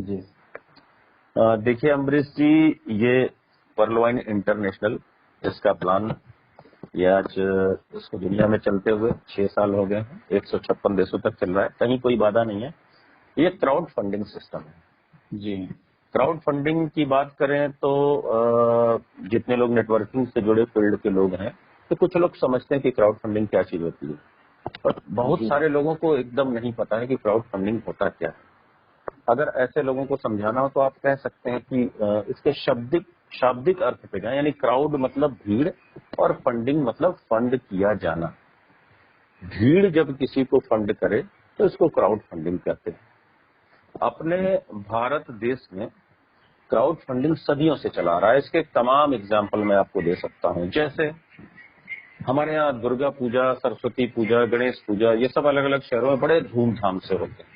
जी। देखिए अम्बरीश जी, ये पर्लवाइन इंटरनेशनल, इसका प्लान ये आज इसको दुनिया में चलते हुए 6 साल हो गए हैं, 156 देशों तक चल रहा है, कहीं कोई बाधा नहीं है। ये क्राउड फंडिंग सिस्टम है जी। क्राउड फंडिंग की बात करें तो जितने लोग नेटवर्किंग से जुड़े फील्ड के लोग हैं, तो कुछ लोग समझते हैं कि क्राउड फंडिंग क्या चीज होती है, पर बहुत जी। सारे लोगों को एकदम नहीं पता है कि क्राउड फंडिंग होता क्या है। अगर ऐसे लोगों को समझाना हो तो आप कह सकते हैं कि इसके शाब्दिक अर्थ पे जाए, यानी क्राउड मतलब भीड़ और फंडिंग मतलब फंड किया जाना। भीड़ जब किसी को फंड करे तो इसको क्राउड फंडिंग कहते हैं। अपने भारत देश में क्राउड फंडिंग सदियों से चला रहा है। इसके तमाम एग्जाम्पल मैं आपको दे सकता हूं। जैसे हमारे यहाँ दुर्गा पूजा, सरस्वती पूजा, गणेश पूजा, ये सब अलग अलग शहरों में बड़े धूमधाम से होते हैं,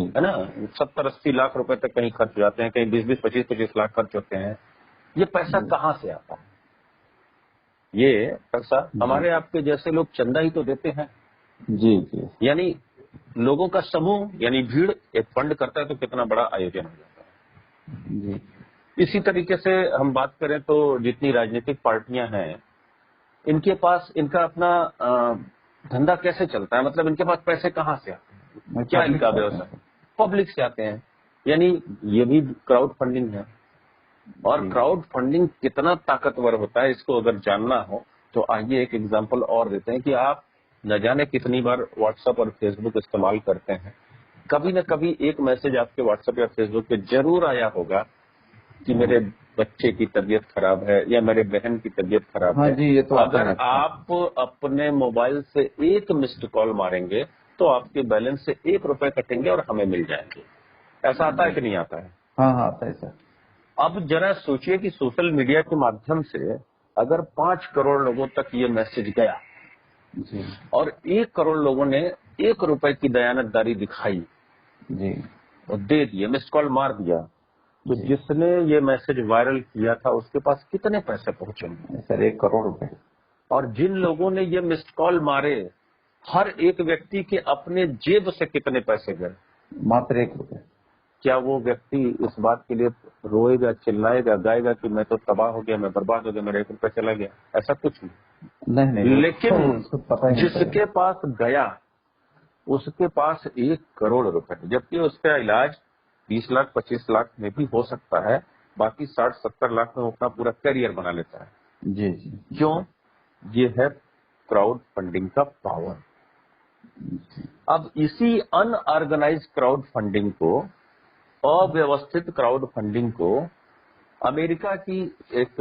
है ना। 70-80 लाख रुपए तक कहीं खर्च हो जाते हैं, कहीं 20-20, 25-25 लाख खर्च होते हैं। ये पैसा कहाँ से आता है? ये पैसा हमारे आपके जैसे लोग चंदा ही तो देते हैं। जी। जी। यानी लोगों का समूह, यानी भीड़ एक फंड करता है तो कितना बड़ा आयोजन हो जाता है। जी। इसी तरीके से हम बात करें तो जितनी राजनीतिक पार्टियां हैं, इनके पास इनका अपना धंधा कैसे चलता है, मतलब इनके पास पैसे कहाँ से आते हैं, क्या पब्लिक इनका से आते व्यवसाय? हैं। पब्लिक से आते हैं, यानी ये भी क्राउड फंडिंग है। और जी। क्राउड फंडिंग कितना ताकतवर होता है, इसको अगर जानना हो तो आइए एक एग्जांपल और देते हैं कि आप न जाने कितनी बार व्हाट्सएप और फेसबुक इस्तेमाल करते हैं। कभी न कभी एक मैसेज आपके व्हाट्सएप या फेसबुक पे जरूर आया होगा कि मेरे बच्चे की तबीयत खराब है या मेरे बहन की तबीयत खराब हाँ है। जी, ये तो आता अगर रहता है। आप अपने मोबाइल से एक मिस्ड कॉल मारेंगे तो आपके बैलेंस से 1 रुपए कटेंगे और हमें मिल जाएंगे। ऐसा आता है कि नहीं आता है? हाँ हाँ, आता है सर। अब जरा सोचिए कि सोशल मीडिया के माध्यम से अगर 5 करोड़ लोगों तक ये मैसेज गया जी। और 1 करोड़ लोगों ने 1 रुपए की दयानतदारी दिखाई जी। और दे दिए, मिस्ड कॉल मार दिया, तो जी। जिसने ये मैसेज वायरल किया था उसके पास कितने पैसे पहुंचेंगे? सर 1 करोड़ रुपए। और जिन लोगों ने ये मिस्ड कॉल मारे, हर एक व्यक्ति के अपने जेब से कितने पैसे गए? मात्र 1 रुपए। क्या वो व्यक्ति इस बात के लिए रोएगा, चिल्लाएगा, गाएगा कि मैं तो तबाह हो गया, मैं बर्बाद हो गया, मेरा 1 रुपया चला गया? ऐसा कुछ नहीं। नहीं नहीं, वो तो लेकिन उसको पता ही नहीं जिसके चलेगा। पास गया उसके पास 1 करोड़ रुपए, जबकि उसका इलाज 20 लाख 25 लाख में भी हो सकता है, बाकी 60-70 लाख में वो अपना पूरा करियर बना लेता है। जी। जी। क्यों? ये है क्राउड फंडिंग का पावर। अब इसी अनऑर्गेनाइज क्राउड फंडिंग को, अव्यवस्थित क्राउड फंडिंग को अमेरिका की एक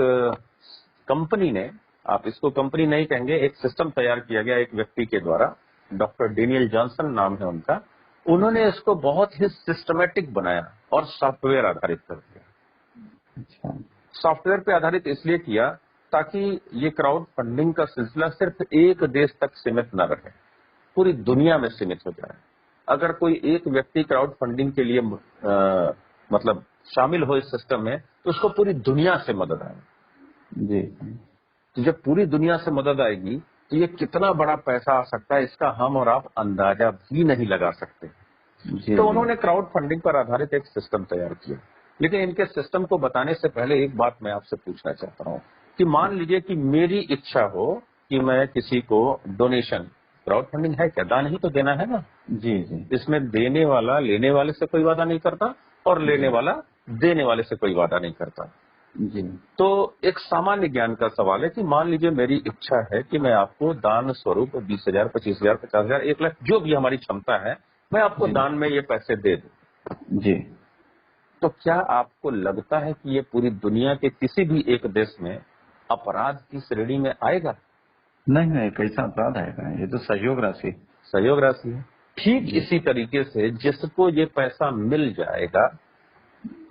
कंपनी ने, आप इसको कंपनी नहीं कहेंगे, एक सिस्टम तैयार किया गया एक व्यक्ति के द्वारा, डॉक्टर डेनियल जॉनसन नाम है उनका। उन्होंने इसको बहुत ही सिस्टमेटिक बनाया और सॉफ्टवेयर आधारित कर दिया। अच्छा। सॉफ्टवेयर पे आधारित इसलिए किया ताकि ये क्राउड फंडिंग का सिलसिला सिर्फ एक देश तक सीमित न रहे, पूरी दुनिया में सीमित हो जाए। अगर कोई एक व्यक्ति क्राउड फंडिंग के लिए मतलब शामिल हो इस सिस्टम में, तो उसको पूरी दुनिया से मदद आए। जी। तो जब पूरी दुनिया से मदद आएगी तो ये कितना बड़ा पैसा आ सकता है, इसका हम और आप अंदाजा भी नहीं लगा सकते। जी। तो जी। उन्होंने क्राउड फंडिंग पर आधारित एक सिस्टम तैयार किया। लेकिन इनके सिस्टम को बताने से पहले एक बात मैं आपसे पूछना चाहता हूँ कि मान लीजिए कि मेरी इच्छा हो कि मैं किसी को डोनेशन, क्राउड फंडिंग है क्या, दान ही तो देना है ना। जी। जी। इसमें देने वाला लेने वाले से कोई वादा नहीं करता और लेने वाला देने वाले से कोई वादा नहीं करता। जी। तो एक सामान्य ज्ञान का सवाल है कि मान लीजिए मेरी इच्छा है कि मैं आपको दान स्वरूप 20,000, 25,000, 50,000, 1 लाख, जो भी हमारी क्षमता है, मैं आपको जी। दान में ये पैसे दे दूं। जी। तो क्या आपको लगता है कि ये पूरी दुनिया के किसी भी एक देश में अपराध की श्रेणी में आएगा? नहीं नहीं, कैसा अपराध आएगा, ये तो सहयोग राशि। सहयोग राशि है। ठीक जी। इसी तरीके से जिसको ये पैसा मिल जाएगा,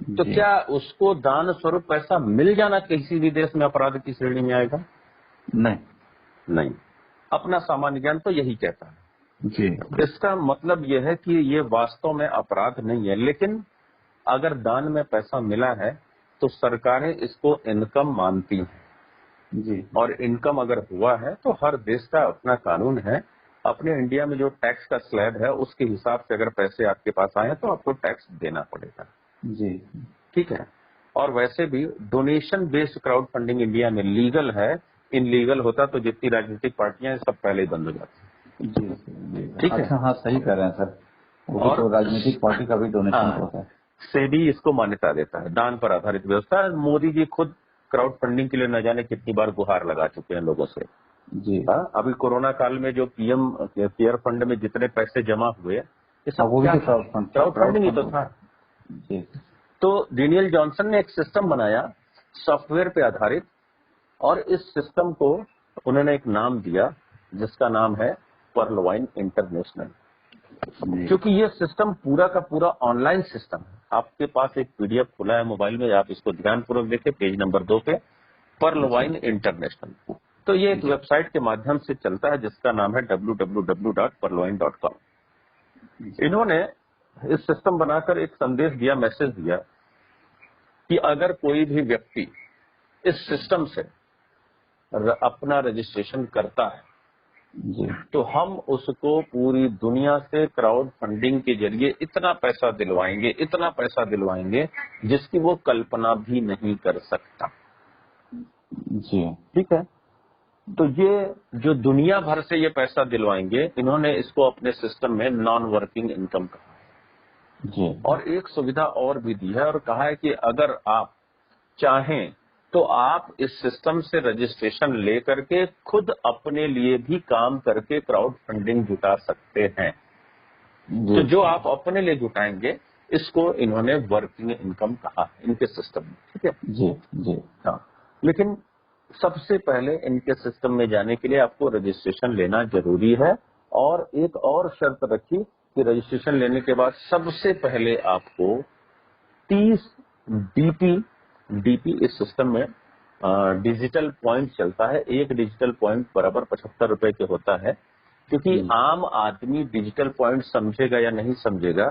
तो जी। क्या उसको दान स्वरूप पैसा मिल जाना किसी भी देश में अपराध की श्रेणी में आएगा? नहीं। नहीं। अपना सामान्य ज्ञान तो यही कहता है। जी। इसका मतलब यह है कि ये वास्तव में अपराध नहीं है, लेकिन अगर दान में पैसा मिला है तो सरकारें इसको इनकम मानती हैं। जी। और इनकम अगर हुआ है तो हर देश का अपना कानून है, अपने इंडिया में जो टैक्स का स्लैब है उसके हिसाब से अगर पैसे आपके पास आए तो आपको टैक्स देना पड़ेगा। जी ठीक है। और वैसे भी donation based crowd funding India में लीगल है, इनलीगल होता तो जितनी राजनीतिक पार्टियां हैं सब पहले ही बंद हो जाती। जी जी। ठीक है। अच्छा, हाँ सही कह रहे हैं सर, वो भी और तो राजनीतिक पार्टी का भी डोनेशन हाँ, होता है। सेबी इसको मान्यता देता है, दान पर आधारित व्यवस्था। मोदी जी खुद क्राउड फंडिंग के लिए न जाने कितनी बार गुहार लगा चुके हैं लोगों से। जी हाँ, अभी कोरोना काल में जो पीएम केयर फंड में जितने पैसे जमा हुए ये हाँ, सब वो भी क्या तो था? क्राउड फंड था, क्राउड क्राउड फंडिंग ही फंड तो था। होता है। जी तो डेनियल जॉनसन ने एक सिस्टम बनाया सॉफ्टवेयर पे आधारित, और इस सिस्टम को उन्होंने एक नाम दिया जिसका नाम है पर्लवाइन इंटरनेशनल। जी क्योंकि ये सिस्टम पूरा का पूरा ऑनलाइन सिस्टम है। आपके पास एक पीडीएफ खुला है मोबाइल में, आप इसको ध्यानपूर्वक देखें, पेज नंबर 2 पे, पर्लवाइन इंटरनेशनल। तो ये एक जी वेबसाइट के माध्यम से चलता है जिसका नाम है www.perloin.com। इन्होंने इस सिस्टम बनाकर एक संदेश दिया, मैसेज दिया कि अगर कोई भी व्यक्ति इस सिस्टम से अपना रजिस्ट्रेशन करता है जी तो हम उसको पूरी दुनिया से क्राउड फंडिंग के जरिए इतना पैसा दिलवाएंगे, इतना पैसा दिलवाएंगे जिसकी वो कल्पना भी नहीं कर सकता। जी ठीक है। तो ये जो दुनिया भर से ये पैसा दिलवाएंगे, इन्होंने इसको अपने सिस्टम में नॉन वर्किंग इनकम कहा है। जी और एक सुविधा और भी दी है और कहा है कि अगर आप चाहें तो आप इस सिस्टम से रजिस्ट्रेशन लेकर के खुद अपने लिए भी काम करके क्राउड फंडिंग जुटा सकते हैं। तो जी जो आप अपने लिए जुटाएंगे इसको इन्होंने वर्किंग इनकम कहा है इनके सिस्टम में। ठीक है। जी जी हाँ, लेकिन सबसे पहले इनके सिस्टम में जाने के लिए आपको रजिस्ट्रेशन लेना जरूरी है। और एक और शर्त रखी कि रजिस्ट्रेशन लेने के बाद सबसे पहले आपको 30 डीपी इस सिस्टम में डिजिटल पॉइंट चलता है। एक डिजिटल पॉइंट बराबर 75 रुपए के होता है। क्योंकि आम आदमी डिजिटल पॉइंट समझेगा या नहीं समझेगा,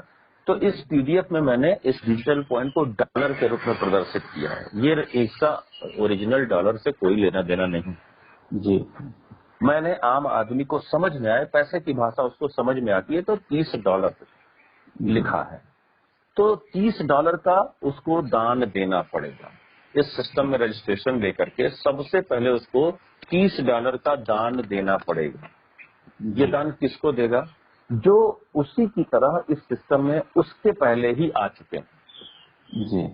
तो इस पीडीएफ में मैंने इस डिजिटल पॉइंट को डॉलर के रूप में प्रदर्शित किया है। ये इसका ओरिजिनल डॉलर से कोई लेना देना नहीं। जी मैंने आम आदमी को समझ में आए, पैसे की भाषा उसको समझ में आती है, तो $30 लिखा है। तो $30 का उसको दान देना पड़ेगा। इस सिस्टम में रजिस्ट्रेशन लेकर के सबसे पहले उसको $30 का दान देना पड़ेगा। ये दान किसको देगा? जो उसी की तरह इस सिस्टम में उसके पहले ही आ चुके हैं। जी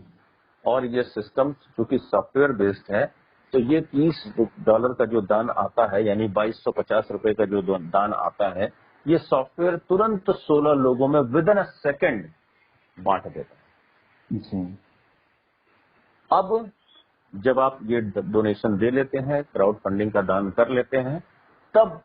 और ये सिस्टम चूंकि सॉफ्टवेयर बेस्ड है, तो ये $30 का जो दान आता है, यानी 2250 रुपए का जो दान आता है, ये सॉफ्टवेयर तुरंत 16 लोगों में विद इन अ सेकेंड बांट देता है। जी अब जब आप ये डोनेशन दे लेते हैं, क्राउड फंडिंग का दान कर लेते हैं, तब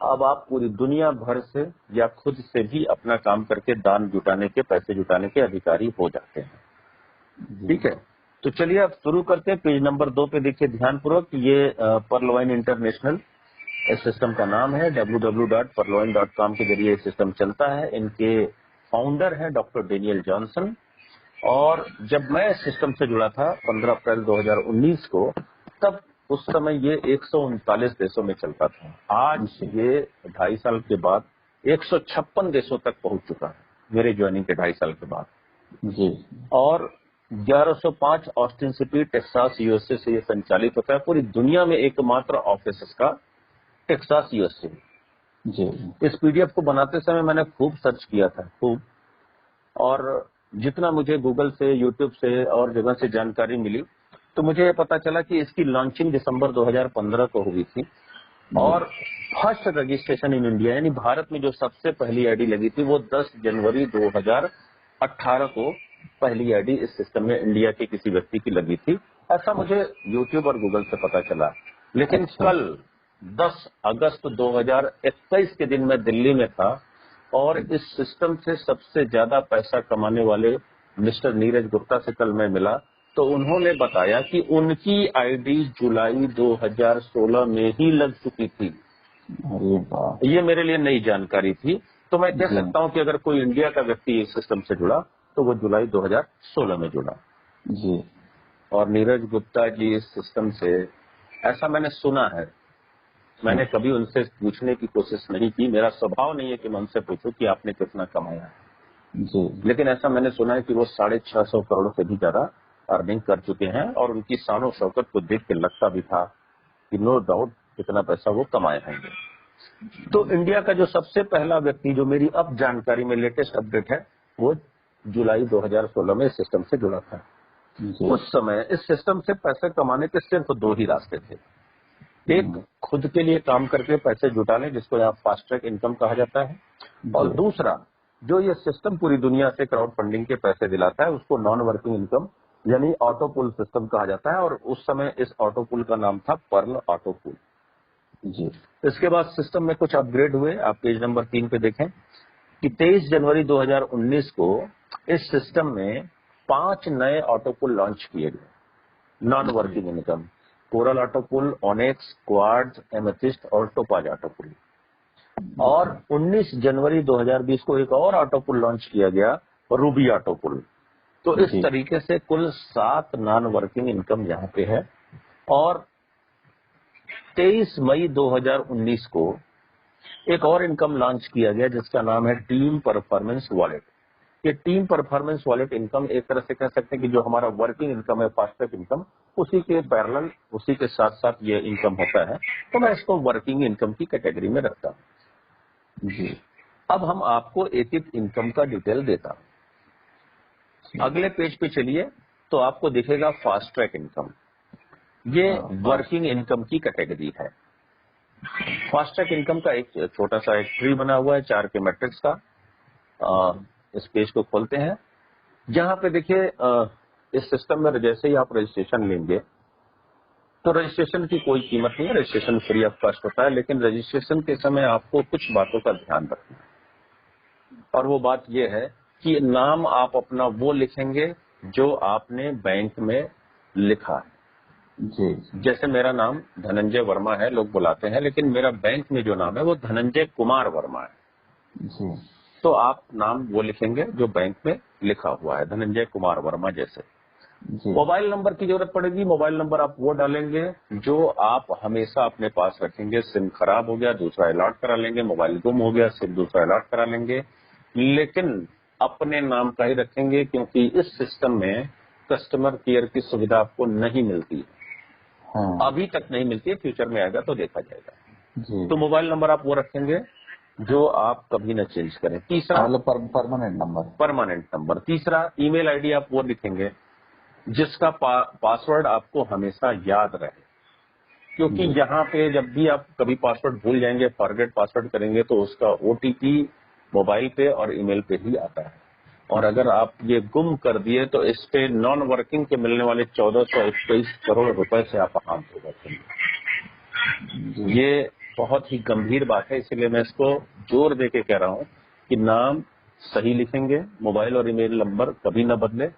अब आप पूरी दुनिया भर से या खुद से भी अपना काम करके दान जुटाने के, पैसे जुटाने के अधिकारी हो जाते हैं। ठीक है। तो चलिए अब शुरू करते हैं। पेज नंबर 2 पे देखिए ध्यानपूर्वक, ये पर्लवाइन इंटरनेशनल इस सिस्टम का नाम है। www.perloin.com के जरिए सिस्टम चलता है। इनके फाउंडर है डॉक्टर डेनियल जॉनसन। और जब मैं इस सिस्टम से जुड़ा था 15 अप्रैल 2019 को, तब उस समय ये 139 देशों में चलता था। आज ये 2.5 साल के बाद 156 देशों तक पहुंच चुका है, मेरे ज्वाइनिंग के 2.5 साल के बाद। जी और 1105 ऑस्टिन सिटी टेक्सास यूएसए से ये संचालित होता है। पूरी दुनिया में एकमात्र ऑफिस इसका टेक्सास यूएसए। जी इस पीडीएफ को बनाते समय मैंने खूब सर्च किया था, खूब। और जितना मुझे गूगल से, यूट्यूब से और जगह से जानकारी मिली, तो मुझे पता चला कि इसकी लॉन्चिंग दिसंबर 2015 को हुई थी। और फर्स्ट रजिस्ट्रेशन इन इंडिया, यानी भारत में जो सबसे पहली आईडी लगी थी, वो 10 जनवरी 2018 को पहली आईडी इस सिस्टम में इंडिया के किसी व्यक्ति की लगी थी। ऐसा मुझे यूट्यूब और गूगल से पता चला। लेकिन अच्छा। कल 10 अगस्त 2021 के दिन मैं दिल्ली में था और इस सिस्टम से सबसे ज्यादा पैसा कमाने वाले मिस्टर नीरज गुप्ता से कल मैं मिला, तो उन्होंने बताया कि उनकी आईडी जुलाई 2016 में ही लग चुकी थी। अरे वाह। ये मेरे लिए नई जानकारी थी। तो मैं कह जी सकता हूं कि अगर कोई इंडिया का व्यक्ति इस सिस्टम से जुड़ा तो वो जुलाई 2016 में जुड़ा। जी और नीरज गुप्ता जी इस सिस्टम से, ऐसा मैंने सुना है मैंने कभी उनसे पूछने की कोशिश नहीं की, मेरा स्वभाव नहीं है कि मैं उनसे पूछूं कि आपने कितना कमाया है। जी लेकिन ऐसा मैंने सुना है कि वो 650 करोड़ से भी ज्यादा अर्निंग कर चुके हैं, और उनकी शान शौकत को देख के लगता भी था कि नो डाउट कितना पैसा वो कमाए होंगे। तो इंडिया का जो सबसे पहला व्यक्ति, जो मेरी अब जानकारी में लेटेस्ट अपडेट है, वो जुलाई 2016 में इस सिस्टम से जुड़ा था। जी उस समय इस सिस्टम से पैसे कमाने के सिर्फ 2 ही रास्ते थे। एक, खुद के लिए काम करके पैसे जुटा लें, जिसको यहाँ फास्ट ट्रैक इनकम कहा जाता है, और जी दूसरा, जो ये सिस्टम पूरी दुनिया से क्राउड फंडिंग के पैसे दिलाता है, उसको नॉन वर्किंग इनकम यानी ऑटो पुल सिस्टम कहा जाता है। और उस समय इस ऑटो पुल का नाम था पर्ल ऑटो पुल। जी इसके बाद सिस्टम में कुछ अपग्रेड हुए। आप पेज नंबर 3 पे देखें कि 23 जनवरी 2019 को इस सिस्टम में 5 नए ऑटो पुल लॉन्च किए गए non working income: coral auto pool, onyx, quartz, amethyst और टोपाज ऑटो पुल। और 19 जनवरी 2020 को एक और ऑटो पुल लॉन्च किया गया, रूबी ऑटो पुल। तो इस जी तरीके से कुल 7 नॉन वर्किंग इनकम यहाँ पे है। और 23 मई 2019 को एक और इनकम लॉन्च किया गया, जिसका नाम है टीम परफॉर्मेंस वॉलेट। ये टीम परफॉर्मेंस वॉलेट इनकम एक तरह से कह सकते हैं कि जो हमारा वर्किंग इनकम है, फास्ट ट्रैक इनकम, उसी के पैरेलल, उसी के साथ साथ ये इनकम होता है। तो मैं इसको वर्किंग इनकम की कैटेगरी में रखता हूँ। जी अब हम आपको एक एक इनकम का डिटेल देता हूँ। अगले पेज पे चलिए तो आपको दिखेगा फास्ट ट्रैक इनकम। ये वर्किंग इनकम की कैटेगरी है। फास्ट ट्रैक इनकम का एक छोटा सा एक ट्री बना हुआ है 4 के मैट्रिक्स का। इस पेज को खोलते हैं। जहां पे देखिए, इस सिस्टम में जैसे ही आप रजिस्ट्रेशन लेंगे, तो रजिस्ट्रेशन की कोई कीमत नहीं है, रजिस्ट्रेशन फ्री ऑफ कॉस्ट होता है। लेकिन रजिस्ट्रेशन के समय आपको कुछ बातों का ध्यान रखना है, और वो बात ये है कि नाम आप अपना वो लिखेंगे जो आपने बैंक में लिखा है। जी जैसे मेरा नाम धनंजय वर्मा है, लोग बुलाते हैं, लेकिन मेरा बैंक में जो नाम है वो धनंजय कुमार वर्मा है। जी तो आप नाम वो लिखेंगे जो बैंक में लिखा हुआ है, धनंजय कुमार वर्मा जैसे। जी मोबाइल नंबर की जरूरत पड़ेगी। मोबाइल नंबर आप वो डालेंगे जो आप हमेशा अपने पास रखेंगे। सिम खराब हो गया, दूसरा अलॉट करा लेंगे। मोबाइल गुम हो गया, सिम दूसरा अलॉट करा लेंगे। लेकिन अपने नाम का ही रखेंगे, क्योंकि इस सिस्टम में कस्टमर केयर की सुविधा आपको नहीं मिलती है। हाँ अभी तक नहीं मिलती है, फ्यूचर में आएगा तो देखा जाएगा। जी तो मोबाइल नंबर आप वो रखेंगे जो आप कभी न चेंज करें। तीसरा, मतलब परमानेंट नंबर। Permanent number. तीसरा, ईमेल आईडी आप वो लिखेंगे जिसका पासवर्ड आपको हमेशा याद रहे, क्योंकि यहाँ पे जब भी आप कभी पासवर्ड भूल जाएंगे, फॉरगेट पासवर्ड करेंगे, तो उसका ओटीपी मोबाइल पे और ईमेल पे ही आता है। और अगर आप ये गुम कर दिए तो इस पे नॉन वर्किंग के मिलने वाले 1421 करोड़ रुपए से आप हाथ हो जाएंगे। जी ये बहुत ही गंभीर बात है, इसलिए मैं इसको जोर दे के कह रहा हूँ कि नाम सही लिखेंगे, मोबाइल और ईमेल नंबर कभी न बदले।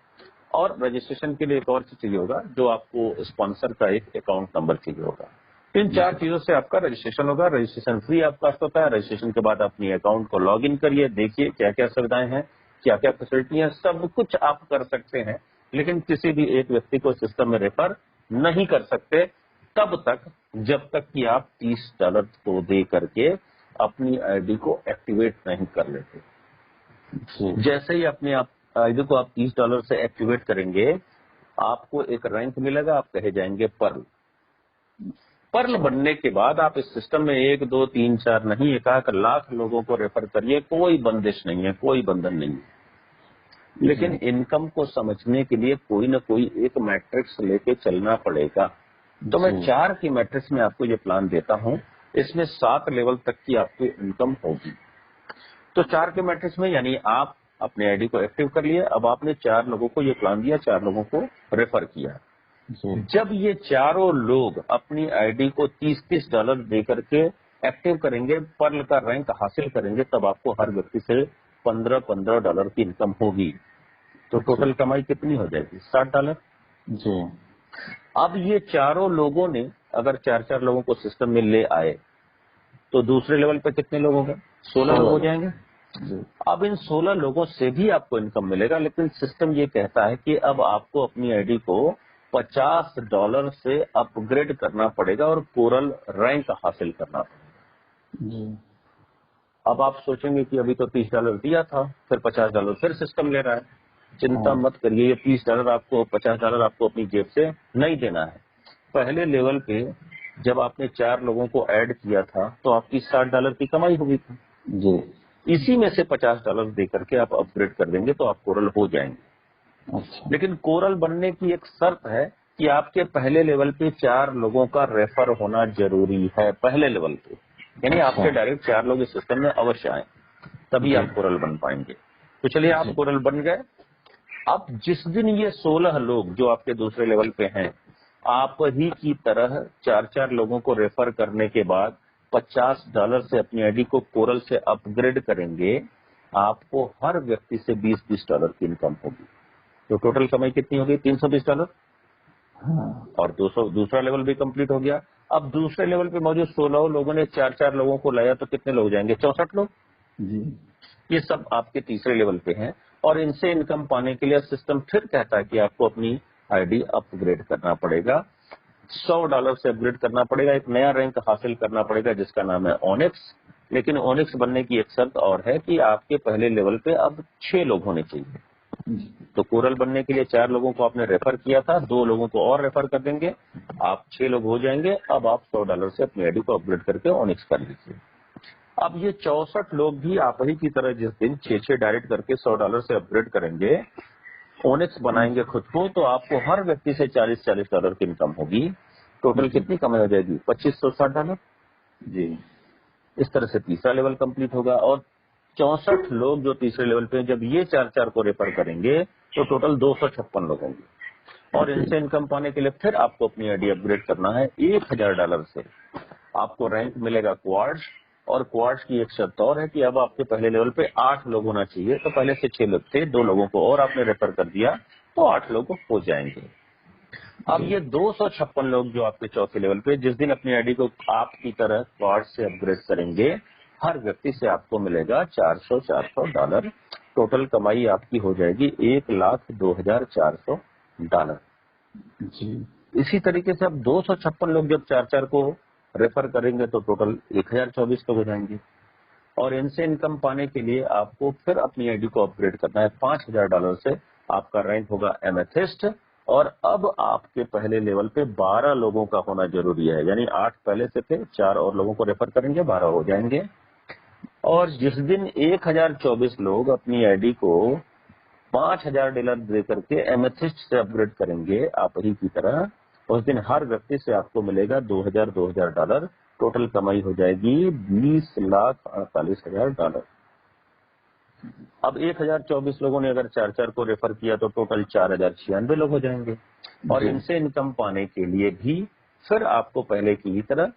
और रजिस्ट्रेशन के लिए एक और चीज चाहिए होगा, जो आपको स्पॉन्सर का एक अकाउंट नंबर चाहिए होगा। इन 4 चीजों से आपका रजिस्ट्रेशन होगा। रजिस्ट्रेशन फ्री ऑफ कॉस्ट होता है। रजिस्ट्रेशन के बाद अपनी अकाउंट को लॉग इन करिए, देखिए क्या क्या सुविधाएं हैं, क्या क्या फैसिलिटी है, सब कुछ आप कर सकते हैं। लेकिन किसी भी एक व्यक्ति को सिस्टम में रेफर नहीं कर सकते तब तक, जब तक कि आप $30 को दे करके अपनी आईडी को एक्टिवेट नहीं कर लेते। जी जैसे ही अपने आप आईडी को आप $30 से एक्टिवेट करेंगे, आपको एक रैंक मिलेगा, आप कहे जाएंगे पर्ल। पर्ल बनने के बाद आप इस सिस्टम में 1, 2, 3, 4 नहीं, 1 लाख लोगों को रेफर करिए, कोई बंदिश नहीं है, कोई बंधन नहीं है। लेकिन इनकम को समझने के लिए कोई ना कोई एक मैट्रिक्स लेके चलना पड़ेगा। तो मैं 4 की मैट्रिक्स में आपको ये प्लान देता हूं। इसमें 7 लेवल तक की आपकी इनकम होगी। तो 4 के मैट्रिक्स में, यानी आप अपने आईडी को एक्टिव कर लिए, अब आपने 4 लोगों को ये प्लान दिया, 4 लोगों को रेफर किया। जी जब ये चारों लोग अपनी आईडी को $30 दे करके एक्टिव करेंगे, पर्ल का रैंक हासिल करेंगे, तब आपको हर व्यक्ति से $15 की इनकम होगी। तो टोटल कमाई कितनी हो जाएगी? $60। जी अब ये चारों लोगों ने अगर 4-4 लोगों को सिस्टम में ले आए, तो दूसरे लेवल पे कितने लोग होंगे? 16 लोग हो जाएंगे। जी अब इन 16 लोगों से भी आपको इनकम मिलेगा, लेकिन सिस्टम ये कहता है कि अब आपको अपनी आईडी को $50 से अपग्रेड करना पड़ेगा और कोरल रैंक हासिल करना पड़ेगा। जी। अब आप सोचेंगे कि अभी तो $30 दिया था, फिर $50 फिर सिस्टम ले रहा है। चिंता हाँ। मत करिए, ये $30 आपको, $50 आपको अपनी जेब से नहीं देना है। पहले लेवल पे जब आपने 4 लोगों को ऐड किया था तो आपकी $60 की कमाई हुई थी। जी। इसी में से $50 दे करके आप अपग्रेड कर देंगे तो आप कोरल हो जाएंगे। अच्छा। लेकिन कोरल बनने की एक शर्त है कि आपके पहले लेवल पे 4 लोगों का रेफर होना जरूरी है, पहले लेवल पे। यानी अच्छा। आपके डायरेक्ट 4 लोग इस सिस्टम में अवश्य आए, तभी जी। आप कोरल बन पाएंगे। तो चलिए, आप जी। कोरल बन गए। अब जिस दिन ये 16 लोग जो आपके दूसरे लेवल पे हैं, आप ही की तरह 4-4 लोगों को रेफर करने के बाद $50 से अपनी आईडी को कोरल से अपग्रेड करेंगे, आपको हर व्यक्ति से $20 की इनकम होगी। तो टोटल कमाई कितनी होगी? $320। हाँ। और 200 दूसरा लेवल भी कंप्लीट हो गया। अब दूसरे लेवल पे मौजूद 16 लोगों ने 4-4 लोगों को लाया तो कितने लोग जाएंगे? 64 लोग। जी। ये सब आपके तीसरे लेवल पे हैं और इनसे इनकम पाने के लिए सिस्टम फिर कहता है कि आपको अपनी आईडी अपग्रेड करना पड़ेगा। $100 से अपग्रेड करना पड़ेगा, एक नया रैंक हासिल करना पड़ेगा जिसका नाम है ऑनिक्स। लेकिन ऑनिक्स बनने की एक शर्त और है कि आपके पहले लेवल पे अब 6 लोग होने चाहिए। जी। तो कोरल बनने के लिए 4 लोगों को आपने रेफर किया था, 2 लोगों को और रेफर कर देंगे, आप 6 लोग हो जाएंगे। अब आप $100 से अपनी आईडी को अपग्रेड करके ऑनिक्स कर लीजिए। अब ये 64 लोग भी आप ही की तरह जिस दिन 6-6 डायरेक्ट करके $100 से अपग्रेड करेंगे, ओनिक्स बनाएंगे खुद को, तो आपको हर व्यक्ति से $40-40 की इनकम होगी। टोटल जी। कितनी कमाई हो जाएगी? $2560। जी। इस तरह से तीसरा लेवल कंप्लीट होगा और 64 लोग जो तीसरे लेवल पे हैं, जब ये 4-4 को रेफर करेंगे तो टोटल 256 लोग होंगे। और जी। इनसे इनकम पाने के लिए फिर आपको अपनी आईडी अपग्रेड करना है। $1000 से आपको रैंक मिलेगा क्वार्ट्ज। और क्वार्ट्ज की एक शर्त और है कि अब आपके पहले लेवल पे 8 लोग होना चाहिए। तो पहले से 6 लोग थे, 2 लोगों को और आपने रेफर कर दिया तो 8 लोग हो जाएंगे। अब जी। ये 256 लोग जो आपके चौथे लेवल पे जिस दिन अपनी आईडी को आपकी तरह क्वार्ट्ज से अपग्रेड करेंगे, हर व्यक्ति से आपको मिलेगा $400। टोटल कमाई आपकी हो जाएगी $1,02,400। जी। इसी तरीके से अब 256 लोग जब 4-4 को रेफर करेंगे तो टोटल 1024 लोग हो जाएंगे। और इनसे इनकम पाने के लिए आपको फिर अपनी आईडी को अपग्रेड करना है। $5000 से आपका रैंक होगा एमेथिस्ट। और अब आपके पहले लेवल पे 12 लोगों का होना जरूरी है, यानी 8 पहले से थे, 4 और लोगों को रेफर करेंगे, 12 हो जाएंगे। और जिस दिन 1024 लोग अपनी आईडी को $5000 दे करके एमेथिस्ट से अपग्रेड करेंगे आप ही की तरह, उस दिन हर व्यक्ति से आपको मिलेगा $2000। टोटल कमाई हो जाएगी $20,48,000। अब 1024 लोगों ने अगर 4-4 को रेफर किया तो टोटल 4096 लोग हो जाएंगे। और जी। इनसे इनकम पाने के लिए भी फिर आपको पहले की तरह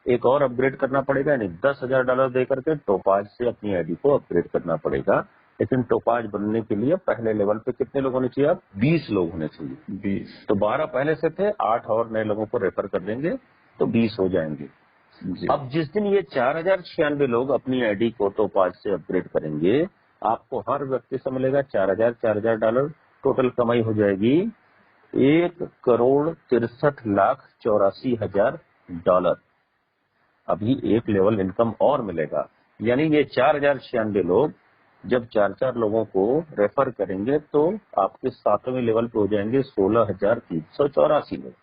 एक और अपग्रेड करना पड़ेगा, यानी $10,000 दे करके टोपाज से अपनी आईडी को अपग्रेड करना पड़ेगा। लेकिन टोपाज बनने के लिए पहले लेवल पे कितने लोग होने चाहिए? अब 20 लोग होने चाहिए। 20। तो 12 पहले से थे, 8 और नए लोगों को रेफर कर देंगे तो 20 हो जाएंगे। जी। अब जिस दिन ये 4096 लोग अपनी आईडी को टोपाज से अपग्रेड करेंगे, आपको हर व्यक्ति से मिलेगा $4000। टोटल कमाई हो जाएगी $1,63,84,000। अभी एक लेवल इनकम और मिलेगा, यानी ये 4096 लोग जब 4-4 लोगों को रेफर करेंगे तो आपके 7वें लेवल पे हो जाएंगे 16,384 लोग।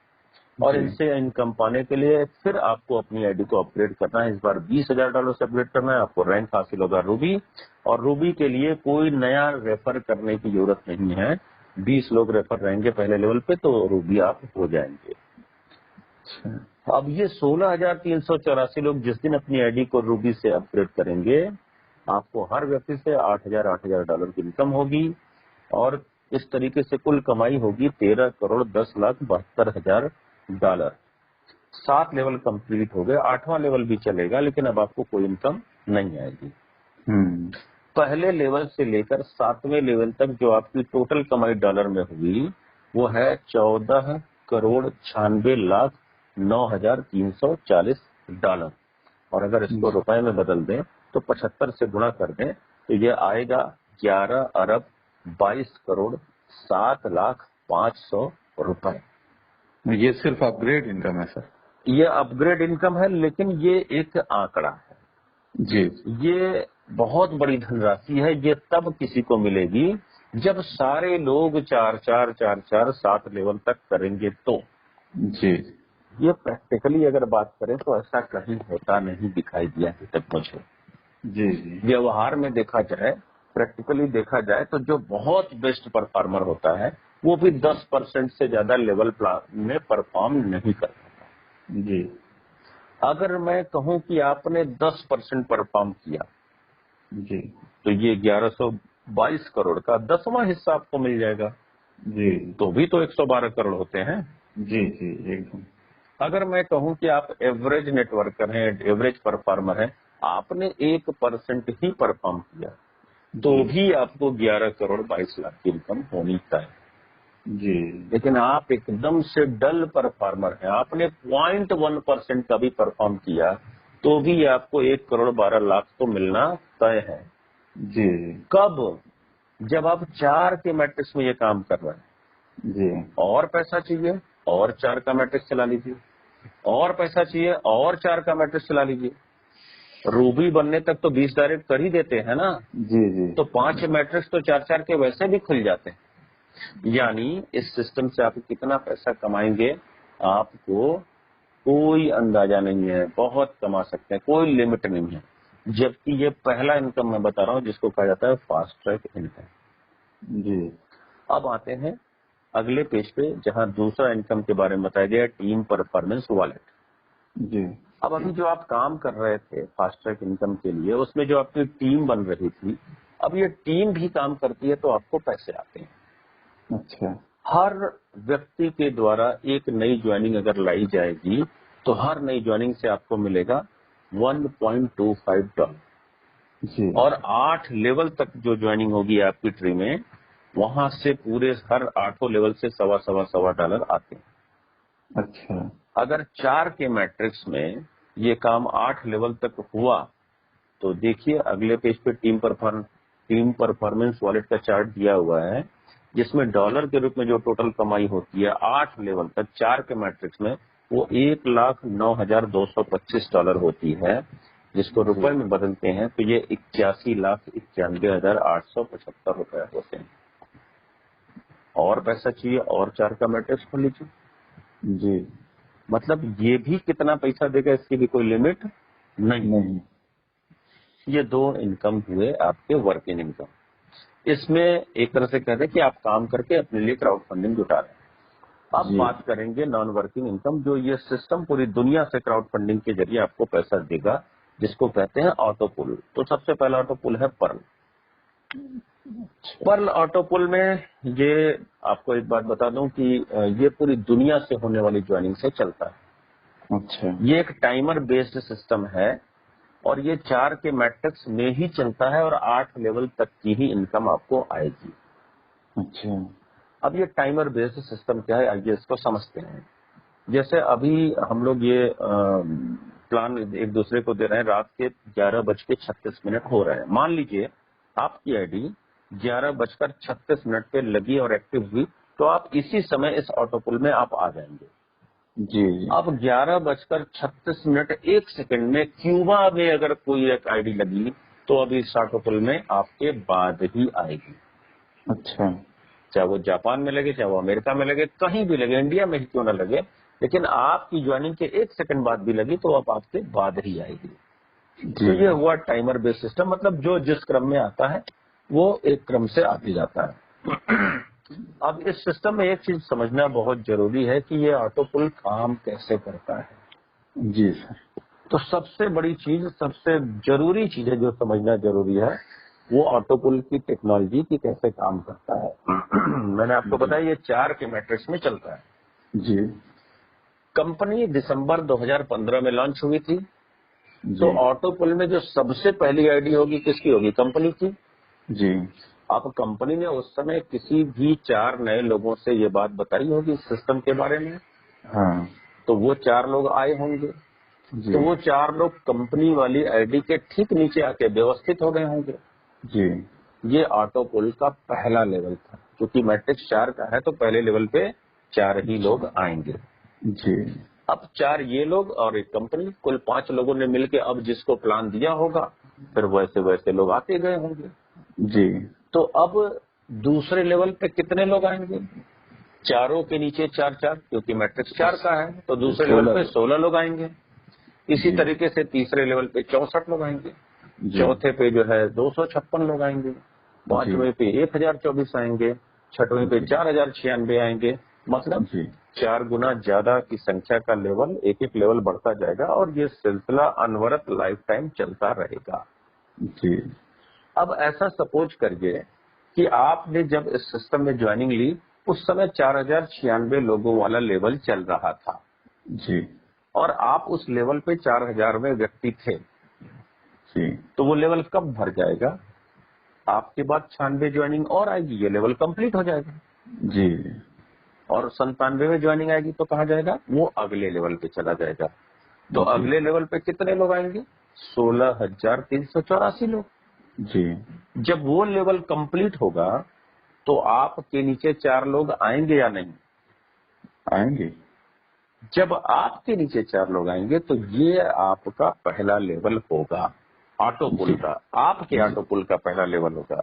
और जी। इनसे इनकम पाने के लिए फिर आपको अपनी आईडी को अपग्रेड करना है। इस बार $20,000 से अपग्रेड करना है। आपको रैंक हासिल होगा रूबी। और रूबी के लिए कोई नया रेफर करने की जरूरत नहीं है, 20 लोग रेफर रहेंगे पहले लेवल पे तो रूबी आप हो जाएंगे। अच्छा। अब ये 16,384 लोग जिस दिन अपनी आईडी को रूबी से अपग्रेड करेंगे, आपको हर व्यक्ति से $8,000 की इनकम होगी। और इस तरीके से कुल कमाई होगी $13,10,72,000। 7 लेवल कंप्लीट हो गए, 8वां लेवल भी चलेगा लेकिन अब आपको कोई इनकम नहीं आएगी। पहले लेवल से लेकर 7वें लेवल तक जो आपकी टोटल कमाई डॉलर में हुई वो है $14,96,09,340। और अगर इसको जी। रुपए में बदल दें तो 75 से गुणा कर दें तो ये आएगा 11,22,07,05,00,000 रुपए। ये सिर्फ अपग्रेड इनकम है सर? ये अपग्रेड इनकम है, लेकिन ये एक आंकड़ा है। जी ये बहुत बड़ी धनराशि है। ये तब किसी को मिलेगी जब सारे लोग 4 लेवल तक करेंगे तो। जी ये प्रैक्टिकली अगर बात करें तो ऐसा कहीं होता नहीं दिखाई दिया अभी तक मुझे। जी जी व्यवहार में देखा जाए, प्रैक्टिकली देखा जाए तो जो बहुत बेस्ट परफॉर्मर होता है वो भी 10% से ज्यादा लेवल प्लान में परफॉर्म नहीं करता। जी अगर मैं कहूं कि आपने 10% परफॉर्म किया जी तो ये 1122 करोड़ का 10वां हिस्सा आपको मिल जाएगा। जी तो भी तो 112 करोड़ होते हैं। जी जी एकदम। अगर मैं कहूं कि आप एवरेज नेटवर्कर हैं, एवरेज परफॉर्मर हैं, आपने 1% ही परफॉर्म किया तो जी भी आपको 11 करोड़ 22 लाख की इनकम होनी चाहिए। जी लेकिन आप एकदम से डल परफॉर्मर हैं, आपने 0.1% का भी परफॉर्म किया तो भी आपको 1 करोड़ 12 लाख तो मिलना तय है। जी कब? जब आप 4 के मैट्रिक्स में ये काम कर रहे हैं। जी और पैसा चाहिए और 4 का मैट्रिक्स चला लीजिए, और पैसा चाहिए और 4 का मैट्रिक्स चला लीजिए। रूबी बनने तक तो 20 डायरेक्ट कर ही देते हैं ना, जी जी तो 5 मैट्रिक्स तो 4 के वैसे भी खुल जाते हैं। यानी इस सिस्टम से आप कितना पैसा कमाएंगे आपको कोई अंदाजा नहीं है। बहुत कमा सकते हैं, कोई लिमिट नहीं है। जबकि ये पहला इनकम मैं बता रहा हूँ जिसको कहा जाता है फास्ट ट्रैक इनकम। जी अब आते हैं अगले पेज पे जहां दूसरा इनकम के बारे में बताया गया, टीम परफॉर्मेंस वॉलेट। जी अब अभी जो आप काम कर रहे थे फास्ट ट्रैक इनकम के लिए, उसमें जो आपकी टीम बन रही थी, अब ये टीम भी काम करती है तो आपको पैसे आते हैं। अच्छा हर व्यक्ति के द्वारा एक नई ज्वाइनिंग अगर लाई जाएगी तो हर नई ज्वाइनिंग से आपको मिलेगा $1.25। जी और 8 लेवल तक जो ज्वाइनिंग होगी आपकी ट्री में, वहां से पूरे हर 8 लेवल से सवा डॉलर आते हैं। अच्छा अगर 4 के मैट्रिक्स में ये काम 8 लेवल तक हुआ तो देखिए अगले पेज पे टीम परफॉर्मेंस वॉलेट का चार्ट दिया हुआ है, जिसमें डॉलर के रूप में जो टोटल कमाई होती है 8 लेवल तक 4 के मैट्रिक्स में, वो $1,09,225 होती है। जिसको रुपए में बदलते हैं तो ये 81,91,875 रुपए होते हैं। और पैसा चाहिए और 4 का मैट्रिक्स खोल लीजिए। जी मतलब ये भी कितना पैसा देगा इसकी भी कोई लिमिट नहीं। नहीं ये 2 इनकम हुए आपके वर्किंग इनकम। इसमें एक तरह से कहते हैं कि आप काम करके अपने लिए क्राउड फंडिंग जुटा रहे हैं। अब जी बात करेंगे नॉन वर्किंग इनकम, जो ये सिस्टम पूरी दुनिया से क्राउड फंडिंग के जरिए आपको पैसा देगा, जिसको कहते हैं ऑटो पुल। तो सबसे पहला ऑटो पुल है पर्ल। पर्ल ऑटो पुल में ये आपको एक बात बता दूं कि ये पूरी दुनिया से होने वाली ज्वाइनिंग से चलता है। अच्छा ये एक टाइमर बेस्ड सिस्टम है और ये 4 के मैट्रिक्स में ही चलता है और 8 लेवल तक की ही इनकम आपको आएगी। अच्छा अब ये टाइमर बेस्ड सिस्टम क्या है, आइए इसको समझते हैं। जैसे अभी हम लोग ये प्लान एक दूसरे को दे रहे हैं, रात के 11:36 हो रहे हैं। मान लीजिए आपकी आईडी 11:36 पे लगी और एक्टिव हुई, तो आप इसी समय इस ऑटो पुल में आप आ जाएंगे। जी अब 11:36 1 सेकंड में क्यूबा में अगर कोई एक आईडी लगी तो अभी इस ऑटो पुल में आपके बाद ही आएगी। अच्छा चाहे वो जापान में लगे, चाहे वो अमेरिका में लगे, कहीं भी लगे, इंडिया में ही क्यों ना लगे, लेकिन आपकी ज्वाइनिंग के 1 सेकंड बाद भी लगी तो अब आपके बाद ही आएगी। तो ये हुआ टाइमर बेस्ड सिस्टम। मतलब जो जिस क्रम में आता है वो एक क्रम से आते जाता है। अब इस सिस्टम में एक चीज समझना बहुत जरूरी है कि ये ऑटो पुल काम कैसे करता है। जी सर तो सबसे बड़ी चीज, सबसे जरूरी चीज है जो समझना जरूरी है, वो ऑटो पुल की टेक्नोलॉजी की कैसे काम करता है। मैंने आपको बताया ये 4 के मैट्रिक्स में चलता है। जी कंपनी दिसंबर 2015 में लॉन्च हुई थी। जी तो ऑटो पुल में जो सबसे पहली आईडी होगी किसकी होगी? कंपनी की। जी अब कंपनी ने उस समय किसी भी 4 नए लोगों से ये बात बताई होगी इस सिस्टम के बारे में, हाँ तो वो 4 लोग आए होंगे। जी तो वो 4 लोग कंपनी वाली आईडी के ठीक नीचे आके व्यवस्थित हो गए होंगे। जी ये ऑटो पुल का पहला लेवल था। क्योंकि मैट्रिक्स 4 का है तो पहले लेवल पे 4 ही लोग आएंगे। जी अब 4 ये लोग और एक कंपनी, कुल 5 लोगों ने मिलके अब जिसको प्लान दिया होगा फिर वैसे वैसे लोग आते गए होंगे। जी तो अब दूसरे लेवल पे कितने लोग आएंगे? चारों के नीचे 4 क्योंकि मैट्रिक्स 4 का है, तो दूसरे लेवल पे 16 लोग आएंगे। इसी जी तरीके से तीसरे लेवल पे 64 लोग आएंगे, जी चौथे पे जो है 256 लोग आएंगे, जी 5वें पे 1024 आएंगे, 6वें पे जी 4096 आएंगे। मतलब जी 4 गुना ज्यादा की संख्या का लेवल, एक एक लेवल बढ़ता जाएगा और ये सिलसिला अनवरत लाइफ टाइम चलता रहेगा। जी अब ऐसा सपोज करिए कि आपने जब इस सिस्टम में ज्वाइनिंग ली उस समय 4096 लोगों वाला लेवल चल रहा था जी और आप उस लेवल पे 4000वें व्यक्ति थे, जी तो वो लेवल कब भर जाएगा? आपके बाद 96 ज्वाइनिंग और आएगी, ये लेवल कंप्लीट हो जाएगा। जी और 97वें ज्वाइनिंग आएगी तो कहाँ जाएगा? वो अगले लेवल पे चला जाएगा। तो जी अगले लेवल पे कितने लोग आएंगे? 16,384 लोग। जी जब वो लेवल कंप्लीट होगा तो आपके नीचे 4 लोग आएंगे या नहीं? आएंगे। जब आपके नीचे 4 लोग आएंगे तो ये आपका पहला लेवल होगा ऑटो पुल जी का, आपके जी ऑटो पुल का पहला लेवल होगा।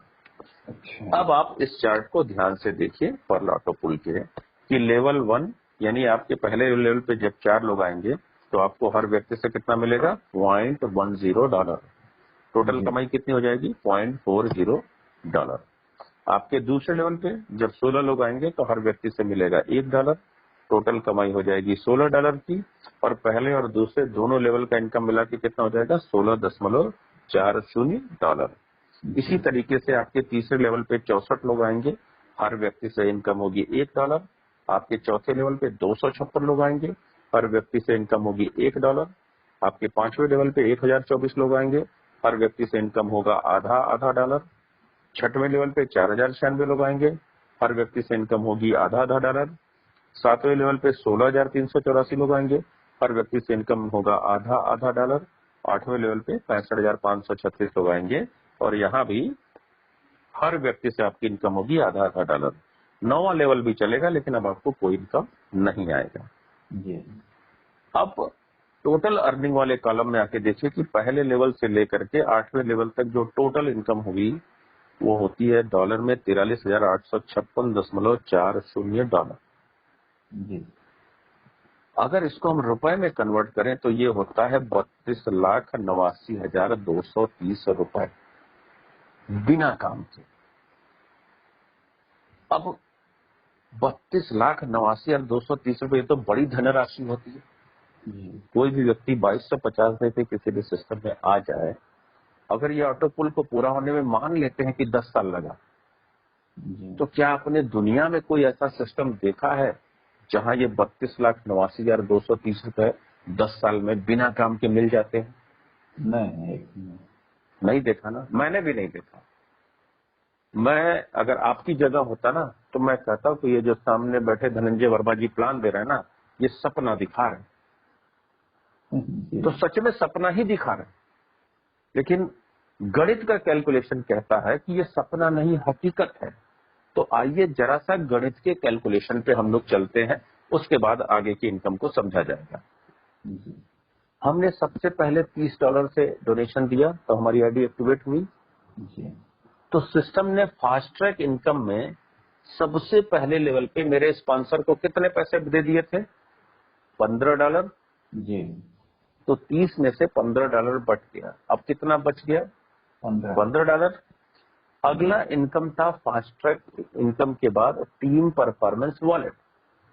अच्छा अब आप इस चार्ट को ध्यान से देखिए पर्ल ऑटो पुल के, कि लेवल 1 यानी आपके पहले लेवल पे जब 4 लोग आएंगे तो आपको हर व्यक्ति से कितना मिलेगा? $0.10। टोटल जी कमाई कितनी हो जाएगी? $0.40। आपके दूसरे लेवल पे जब 16 लोग आएंगे तो हर व्यक्ति से मिलेगा $1। टोटल कमाई हो जाएगी $16 की, और पहले और दूसरे दोनों लेवल का इनकम मिला के कितना हो जाएगा? $16.40। इसी जी तरीके से आपके तीसरे लेवल पे 64 लोग आएंगे, हर व्यक्ति से इनकम होगी $1। आपके चौथे लेवल पे 256 लोग आएंगे, हर व्यक्ति से इनकम होगी $1। आपके 5वें लेवल पे 1024 लोग आएंगे, हर व्यक्ति से इनकम होगा आधा आधा डॉलर। 6वें लेवल पे 4096 लोग आएंगे, हर व्यक्ति से इनकम होगी आधा आधा डॉलर। 7वें लेवल पे 16,384 लोग आएंगे, हर व्यक्ति से इनकम होगा आधा आधा डॉलर। 8वें लेवल पे 65,536 लोग आएंगे और यहाँ भी हर व्यक्ति से आपकी इनकम होगी आधा आधा डॉलर। 9वां लेवल भी चलेगा लेकिन अब आपको कोई इनकम नहीं आएगा। जी अब टोटल अर्निंग वाले कॉलम में आके देखिए कि पहले लेवल से लेकर के 8वें लेवल तक जो टोटल इनकम होगी वो होती है डॉलर में $43,856.40। जी अगर इसको हम रुपए में कन्वर्ट करें तो ये होता है 32,89,230 रुपए बिना काम के। अब 32,89,230 रुपए तो बड़ी धनराशि होती है। जी कोई भी व्यक्ति 2250 में से किसी भी सिस्टम में आ जाए, अगर ये ऑटो पुल को पूरा होने में मान लेते हैं कि 10 साल लगा, जी तो क्या आपने दुनिया में कोई ऐसा सिस्टम देखा है जहां ये 32,89,230 रुपए 10 साल में बिना काम के मिल जाते हैं? नहीं नहीं देखा ना, मैंने भी नहीं देखा। मैं अगर आपकी जगह होता ना तो मैं कहता हूं कि ये जो सामने बैठे धनंजय वर्मा जी प्लान दे रहे हैं ना, ये सपना दिखा रहे हैं। जी तो सच में सपना ही दिखा रहे हैं, लेकिन गणित का कैलकुलेशन कहता है कि ये सपना नहीं हकीकत है। तो आइए जरा सा गणित के कैलकुलेशन पे हम लोग चलते हैं, उसके बाद आगे की इनकम को समझा जाएगा। जी हमने सबसे पहले $30 से डोनेशन दिया तो हमारी आईडी एक्टिवेट हुई। जी तो सिस्टम ने फास्ट ट्रैक इनकम में सबसे पहले लेवल पे मेरे स्पॉन्सर को कितने पैसे दे दिए थे? $15। जी तो 30 में से $15 बच गया। अब कितना बच गया? 15 $15। अगला इनकम था फास्ट ट्रैक इनकम के बाद टीम परफॉर्मेंस वॉलेट।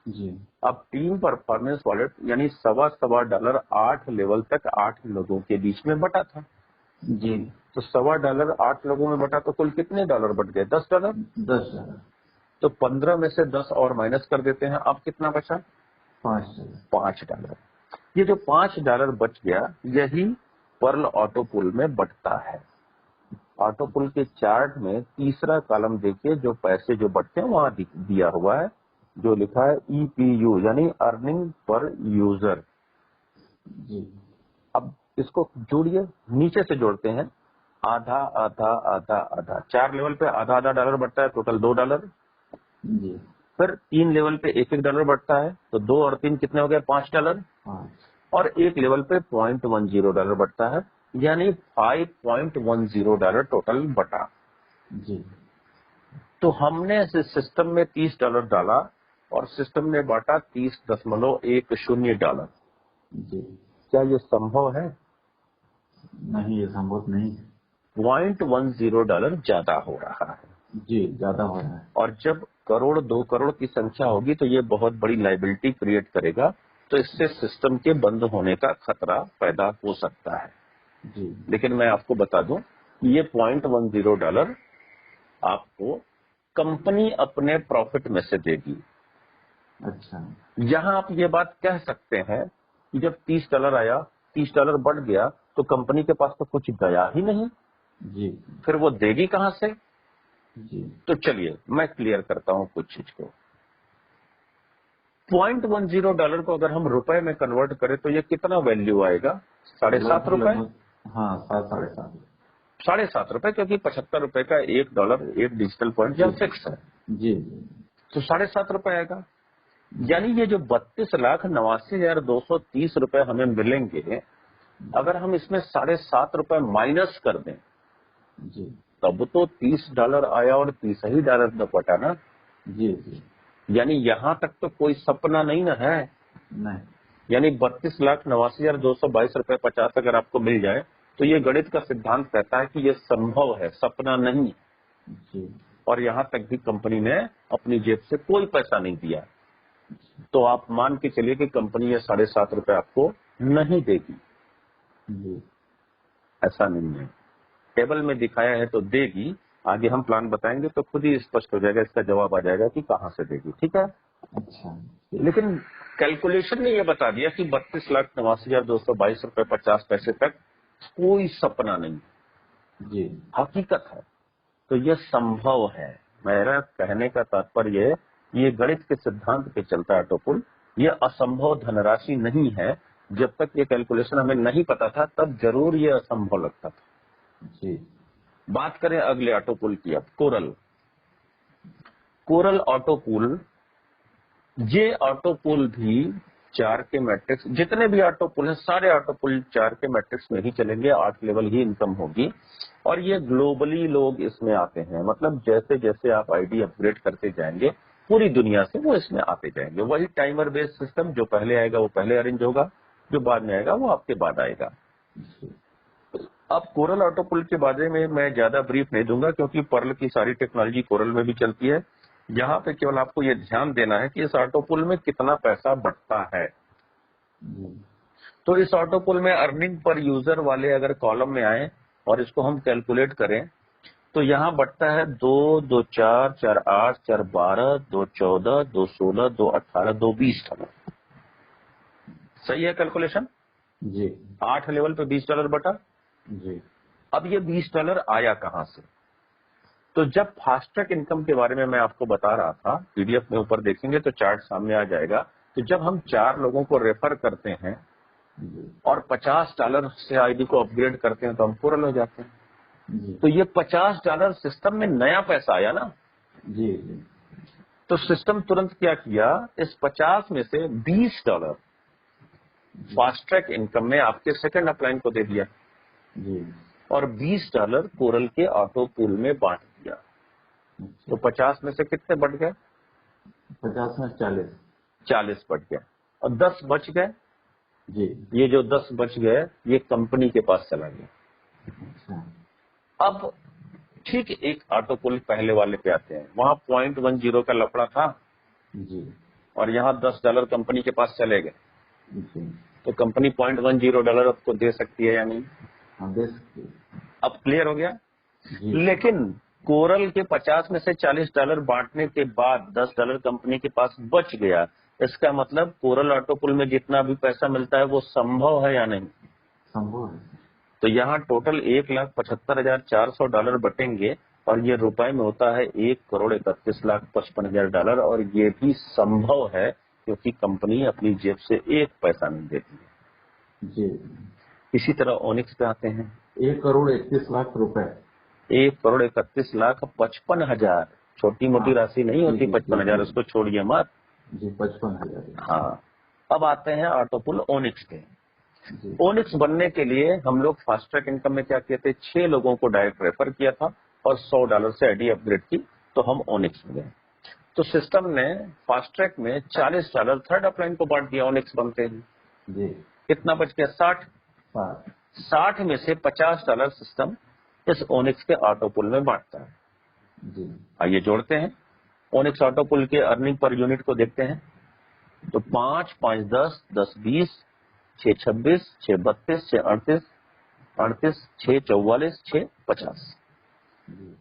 जी अब टीम परफॉर्मेंस वॉलेट यानी $1.25 8 लेवल तक 8 लोगों के बीच में बटा था। जी तो $1.25 8 लोगों में बटा तो कुल कितने डॉलर बट गए? $10। 10 तो 15 में से 10 और माइनस कर देते हैं, अब कितना बचा? 5 $5। ये जो $5 बच गया यही पर्ल ऑटो पुल में बटता है। ऑटो पुल के चार्ट में तीसरा कॉलम देखिए, जो पैसे जो बटते हैं वहां दिया हुआ है, जो लिखा है EPU यानी अर्निंग पर यूजर। जी अब इसको जोड़िए, नीचे से जोड़ते हैं, आधा आधा आधा आधा। 4 लेवल पे आधा आधा डॉलर बढ़ता है, टोटल $2। जी फिर 3 लेवल पे $1 बढ़ता है, तो 2 और 3 कितने हो गए, $5। और एक लेवल पे $0.10 बढ़ता है, यानी $5.10 टोटल बटा। जी तो हमने इस सिस्टम में $30 डाला और सिस्टम ने बांटा $30.10। जी। क्या ये संभव है? नहीं, ये संभव नहीं है। $0.10 ज्यादा हो रहा है। जी, ज्यादा हो रहा है। और जब करोड़ 2 करोड़ की संख्या होगी तो ये बहुत बड़ी लाइबिलिटी क्रिएट करेगा, तो इससे सिस्टम के बंद होने का खतरा पैदा हो सकता है। जी लेकिन मैं आपको बता दूं कि ये $0.10 आपको कंपनी अपने प्रॉफिट में से देगी। अच्छा। यहां आप ये बात कह सकते हैं कि जब $30 आया, $30 बढ़ गया, तो कंपनी के पास तो कुछ गया ही नहीं, जी फिर वो देगी कहां से? जी तो चलिए मैं क्लियर करता हूं कुछ चीज को। $0.10 को अगर हम रुपए में कन्वर्ट करें तो ये कितना वैल्यू आएगा? ₹7.5। हाँ, 7, 7.5। ₹7.5, क्योंकि $75 का $1 एक डिजिटल पॉइंट जब फिक्स है, जी तो ₹7.5 आएगा। यानी ये जो 32,89,230 रुपए हमें मिलेंगे, अगर हम इसमें ₹7.5 माइनस कर दें, जी तब तो $30 आया और $30 न पटा ना। जी जी। यानी यहां तक तो कोई सपना नहीं ना है। नहीं। यानी 32,89,222 रुपए 50 अगर आपको मिल जाए, तो ये गणित का सिद्धांत कहता है कि ये संभव है, सपना नहीं। जी और यहां तक भी कंपनी ने अपनी जेब से कोई पैसा नहीं दिया, तो आप मान के चलिए कि कंपनी ये ₹7.5 आपको नहीं देगी। जी। ऐसा नहीं है, टेबल में दिखाया है तो देगी। आगे हम प्लान बताएंगे तो खुद ही स्पष्ट हो जाएगा, इसका जवाब आ जाएगा कि कहां से देगी। ठीक है। अच्छा। लेकिन कैलकुलेशन ने यह बता दिया कि 32,89,222 रुपए 50 पैसे तक कोई सपना नहीं, जी हकीकत है। तो यह संभव है। मेरा कहने का तात्पर्य ये गणित के सिद्धांत पे चलता है ऑटोपुल। ये असंभव धनराशि नहीं है। जब तक ये कैलकुलेशन हमें नहीं पता था तब जरूर ये असंभव लगता था। जी। बात करें अगले ऑटोपुल की, अब कोरल। कोरल ऑटोपुल, ये ऑटोपुल भी 4 के मैट्रिक्स, जितने भी ऑटोपुल हैं सारे ऑटोपुल 4 के मैट्रिक्स में ही चलेंगे। 8 लेवल ही इनकम होगी और ये ग्लोबली लोग इसमें आते हैं। मतलब जैसे जैसे आप आईडी अपग्रेड करते जाएंगे पूरी दुनिया से वो इसमें आते जाएंगे। वही टाइमर बेस्ड सिस्टम, जो पहले आएगा वो पहले अरेंज होगा, जो बाद में आएगा वो आपके बाद आएगा। अब कोरल ऑटोपुल के बारे में मैं ज्यादा ब्रीफ नहीं दूंगा क्योंकि पर्ल की सारी टेक्नोलॉजी कोरल में भी चलती है। यहाँ पे केवल आपको ये ध्यान देना है कि इस ऑटोपुल में कितना पैसा बढ़ता है। तो इस ऑटोपुल में अर्निंग पर यूजर वाले अगर कॉलम में आए और इसको हम कैलकुलेट करें तो यहाँ बढ़ता है 2, 2, 4, 4, 8, 4, 12, 2, 14, 2, 16, 2, 18, 2, 20 $। सही है कैलकुलेशन? जी 8 लेवल पे $20 बटा। जी। अब ये $20 आया कहां से? तो जब फास्ट ट्रैक इनकम के बारे में मैं आपको बता रहा था, पीडीएफ में ऊपर देखेंगे तो चार्ट सामने आ जाएगा। तो जब हम 4 लोगों को रेफर करते हैं और $50 से आईडी को अपग्रेड करते हैं तो हम कोरल हो जाते हैं। तो ये $50 सिस्टम में नया पैसा आया ना। जी जी। तो सिस्टम तुरंत क्या किया, इस 50 में से $20 फास्ट ट्रैक इनकम में आपके सेकंड अपलाइन को दे दिया जी। और $20 कोरल के ऑटो पूल में बांट दिया। तो 50 में से कितने बढ़ गए? 50 में 40। 40 बढ़ गया और 10 बच गए। जी। ये जो 10 बच गए ये कंपनी के पास चला गया। अच्छा। अब ठीक एक ऑटो पुल पहले वाले पे आते हैं। वहां 0.10 का लफड़ा था जी और यहाँ $10 कंपनी के पास चले गए। जी। तो कंपनी $0.10 आपको दे सकती है या नहीं? हाँ, दे सकती है। अब क्लियर हो गया। जी। लेकिन कोरल के 50 में से $40 बांटने के बाद $10 कंपनी के पास बच गया। इसका मतलब कोरल ऑटो पुल में जितना भी पैसा मिलता है वो संभव है या नहीं? संभव है। तो यहाँ टोटल $1,75,400 बटेंगे और ये रुपए में होता है $1,31,55,000 और ये भी संभव है क्योंकि कंपनी अपनी जेब से एक पैसा नहीं देती है। जी। इसी तरह ओनिक्स पे आते हैं। 1,31,00,000 रुपए। 1,31,55,000 छोटी मोटी हाँ। राशि नहीं होती। 55,000 उसको छोड़िए मत। जी 55,000। हाँ, अब आते हैं ऑटोपुल ओनिक्स पे। जी ओनिक्स बनने के लिए हम लोग फास्ट ट्रैक इनकम में क्या किए थे, 6 लोगों को डायरेक्ट रेफर किया था और $100 से आईडी अपग्रेड की, तो हम ओनिक्स में गए। तो सिस्टम ने फास्ट ट्रैक में $40 थर्ड अपलाइन को बांट दिया ओनिक्स बनते ही। जी कितना बच गया, 60। 60 में से $50 सिस्टम इस ओनिक्स के ऑटोपुल में बांटता है। जी आइए जोड़ते हैं, ओनिक्स ऑटोपुल के अर्निंग पर यूनिट को देखते हैं। तो 5, 5, 10, 10, 20, 6, 26, 6, 32, 6, 38, 38, 6, 44, 6, 50।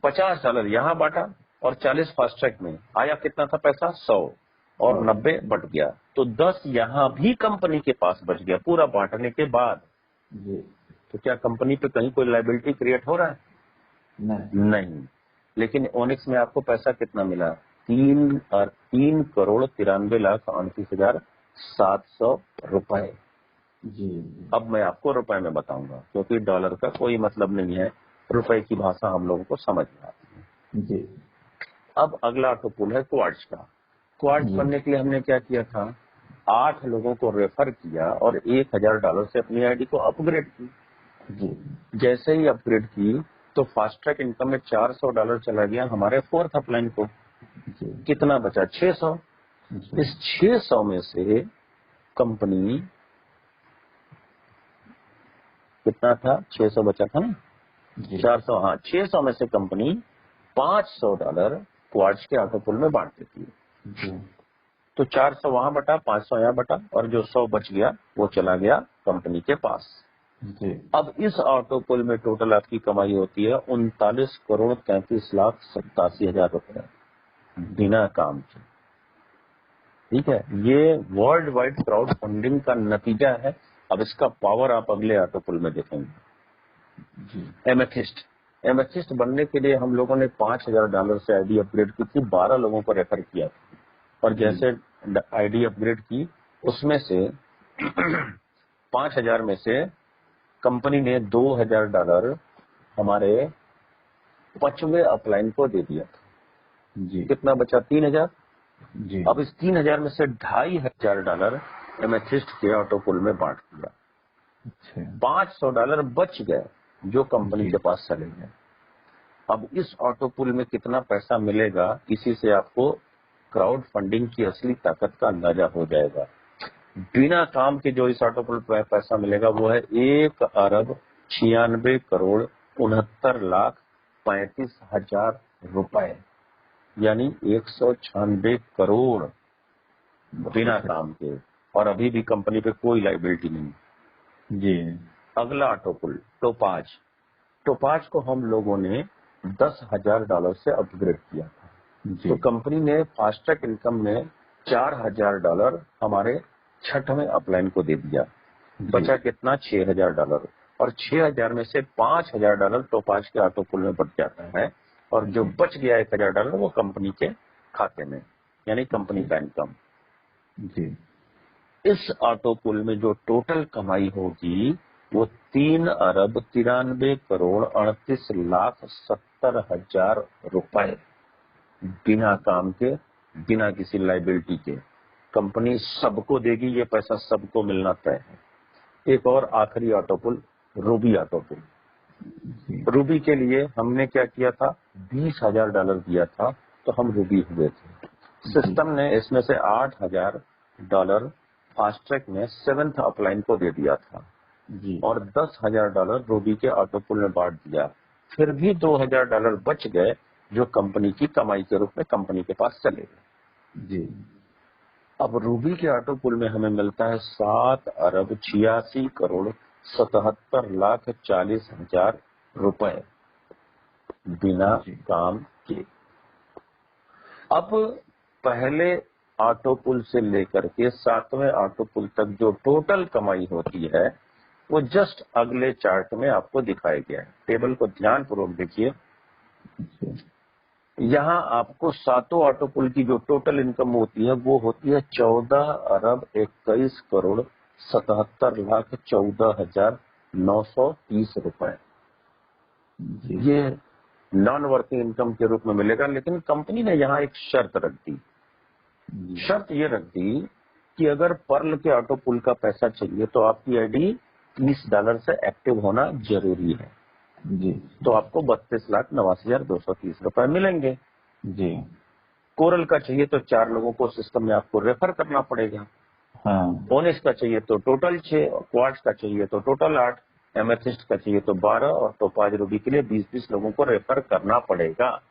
$50 यहाँ बांटा और 40 फास्ट ट्रैक में आया। कितना था पैसा, 100 और 90 बट गया, तो 10 यहाँ भी कंपनी के पास बच गया पूरा बांटने के बाद। जी तो क्या कंपनी पे कहीं कोई लायबिलिटी क्रिएट हो रहा है? नहीं। लेकिन ओनिक्स में आपको पैसा कितना मिला, 3,93,38,700 रुपए। जी अब मैं आपको रुपए में बताऊंगा, क्योंकि डॉलर का कोई मतलब नहीं है, रुपए की भाषा हम लोगों को समझ में आती है। जी अब अगला ऑटोपुल है क्वार्ट्ज का। क्वार्ट्ज बनने के लिए हमने क्या किया था, 8 लोगों को रेफर किया और $1,000 से अपनी आईडी को अपग्रेड की। जी जैसे ही अपग्रेड की तो फास्ट ट्रैक इनकम में $400 चला गया हमारे फोर्थ अपलाइन को। जी कितना बचा, 600। इस 600 में से कंपनी, कितना था, 600 बचा था ना, 400, हाँ 600 में से कंपनी $500 क्वार्ट्ज के ऑटोपुल में बांट देती है। तो 400 वहां बटा, 500 यहाँ बटा, और जो 100 बच गया वो चला गया कंपनी के पास। अब इस ऑटोपुल में टोटल आपकी कमाई होती है 39,33,87,000 रुपए बिना काम के। ठीक है, ये वर्ल्ड वाइड क्राउड फंडिंग का नतीजा है। अब इसका पावर आप अगले ऑटोपुल में देखेंगे। एमेथिस्ट बनने के लिए हम लोगों ने $5,000 से आईडी अपग्रेड की थी, 12 लोगों को रेफर किया था, और जैसे आईडी अपग्रेड की उसमें से 5,000 में से कंपनी ने $2,000 हमारे 5वें अपलाइन को दे दिया था। जी कितना बचा, 3,000। जी अब इस 3,000 में से $2,500 एमेथिस्ट के ऑटोपुल में बांट दिया। $500 बच गए जो कंपनी के पास चले गए। अब इस ऑटोपुल में कितना पैसा मिलेगा, इसी से आपको क्राउड फंडिंग की असली ताकत का अंदाजा हो जाएगा। बिना काम के जो इस ऑटोपुल पर पैसा मिलेगा वो है 1,96,69,35,000 रुपए, यानी 196 करोड़ बिना काम के, और अभी भी कंपनी पे कोई लायबिलिटी नहीं। जी अगला ऑटोपुल टोपाज को हम लोगों ने $10,000 से अपग्रेड किया था। तो कंपनी ने फास्ट ट्रैक इनकम में $4,000 हमारे 6वें अपलाइन को दे दिया। बचा कितना, $6,000, और 6,000 में से $5,000 टोपाज के ऑटोपुल में बच जाता है, और जो बच गया $1,000 वो कंपनी के खाते में, यानी कंपनी का इनकम। इस ऑटोपुल में जो टोटल कमाई होगी वो 3,93,38,70,000 रुपए बिना काम के, बिना किसी लायबिलिटी के। कंपनी सबको देगी, ये पैसा सबको मिलना तय है। एक और आखिरी ऑटोपुल, रूबी ऑटोपुल। रूबी के लिए हमने क्या किया था, $20,000 दिया था, तो हम रूबी हुए थे। सिस्टम ने इसमें से $8,000 फास्ट ट्रैक में 7th अपलाइन को दे दिया था, और $10,000 रूबी के ऑटोपुल में बांट दिया। फिर भी $2,000 बच गए जो कंपनी की कमाई के रूप में कंपनी के पास चले गए। अब रूबी के ऑटोपुल में हमें मिलता है 7,86,77,40,000 रुपए बिना काम के। अब पहले ऑटोपुल से लेकर के 7वें ऑटोपुल तक जो टोटल कमाई होती है वो जस्ट अगले चार्ट में आपको दिखाया गया है। टेबल को ध्यानपूर्वक देखिए। यहाँ आपको 7 ऑटोपुल की जो टोटल इनकम होती है वो होती है 14,21,77,14,930 रुपए। ये नॉन वर्किंग इनकम के रूप में मिलेगा। लेकिन कंपनी ने यहाँ एक शर्त रख दी। शर्त ये रख दी कि अगर पर्ल के ऑटो पुल का पैसा चाहिए तो आपकी आईडी $30 से एक्टिव होना जरूरी है। जी तो आपको 32,89,230 रुपए मिलेंगे। जी। कोरल का चाहिए तो 4 लोगों को सिस्टम में आपको रेफर करना पड़ेगा। हाँ ओनिस का चाहिए तो टोटल 6, क्वार्ट्ज का चाहिए तो टोटल 8, एमेथिस्ट का चाहिए तो 12 और टोपाज रूबी के लिए 20-20 लोगों को रेफर करना पड़ेगा।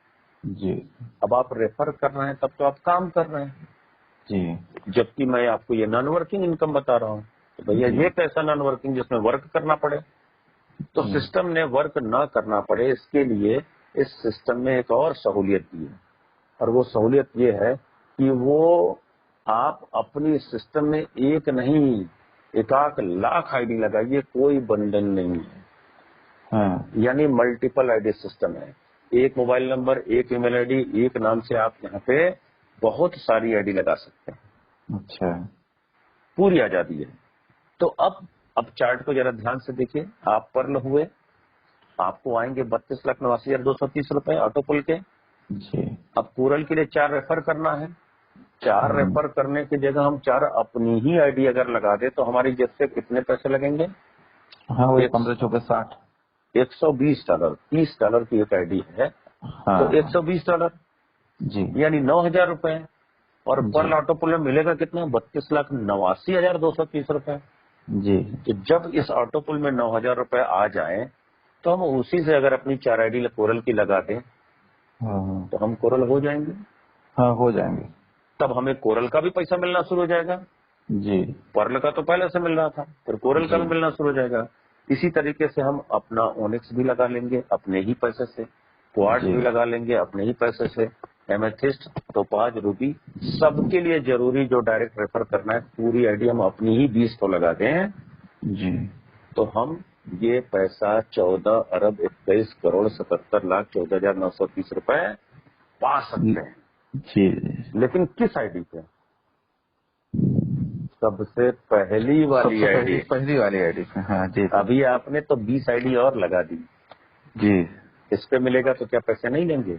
जी अब आप रेफर कर रहे हैं तब तो आप काम कर रहे हैं, जी जबकि मैं आपको ये नॉन वर्किंग इनकम बता रहा हूँ। तो भैया जी ये कैसा नॉन वर्किंग जिसमें वर्क करना पड़े। तो जी। सिस्टम ने वर्क ना करना पड़े इसके लिए इस सिस्टम में एक और सहूलियत दी है, और वो सहूलियत ये है कि वो आप अपनी सिस्टम में एक नहीं 1,00,000 आईडी लगाइए, कोई बंधन नहीं है। हाँ यानी मल्टीपल आईडी सिस्टम है। एक मोबाइल नंबर, एक ईमेल आईडी, एक नाम से आप यहाँ पे बहुत सारी आईडी लगा सकते हैं। अच्छा। पूरी आजादी है। तो अब चार्ट को जरा ध्यान से देखिए। आप पर्ल हुए, आपको आएंगे 32,89,230 रुपए ऑटो पुल के। जी अब कोरल के लिए 4 रेफर करना है। 4 रेफर करने की जगह हम 4 अपनी ही आईडी अगर लगा दे तो हमारी जेब से कितने पैसे लगेंगे? हाँ, वही एक- 15 चौके 60। $120, $30 की एक आईडी है। हाँ तो $120 जी यानी 9,000 रुपए। और जी पर्ल ऑटो पुल में मिलेगा कितना? 32,89,230 रुपए। जी। तो जब इस ऑटो पुल में 9,000 रुपए आ जाए तो हम उसी से अगर अपनी 4 आईडी कोरल की लगा दें हाँ तो हम कोरल हो जाएंगे। हाँ, हो जाएंगे। तब हमें कोरल का भी पैसा मिलना शुरू हो जाएगा। जी पर्ल का तो पहले से मिल रहा था, फिर कोरल का भी मिलना शुरू हो जाएगा। इसी तरीके से हम अपना ओनिक्स भी लगा लेंगे अपने ही पैसे से, क्वार्ट्ज जी भी लगा लेंगे अपने ही पैसे से, एमेथिस्ट, टोपाज, रूबी, सबके लिए जरूरी जो डायरेक्ट रेफर करना है पूरी आईडी हम अपनी ही 20 को लगा दें जी। तो हम ये पैसा 14,21,77,14,930 रुपए पा सकते हैं। जी लेकिन किस आईडी पे? सबसे पहली वाली सबसे आईडी। पहली वाली आईडी पे। हाँ जी अभी आपने तो 20 आईडी और लगा दी, जी। इस पे मिलेगा तो क्या पैसे नहीं लेंगे?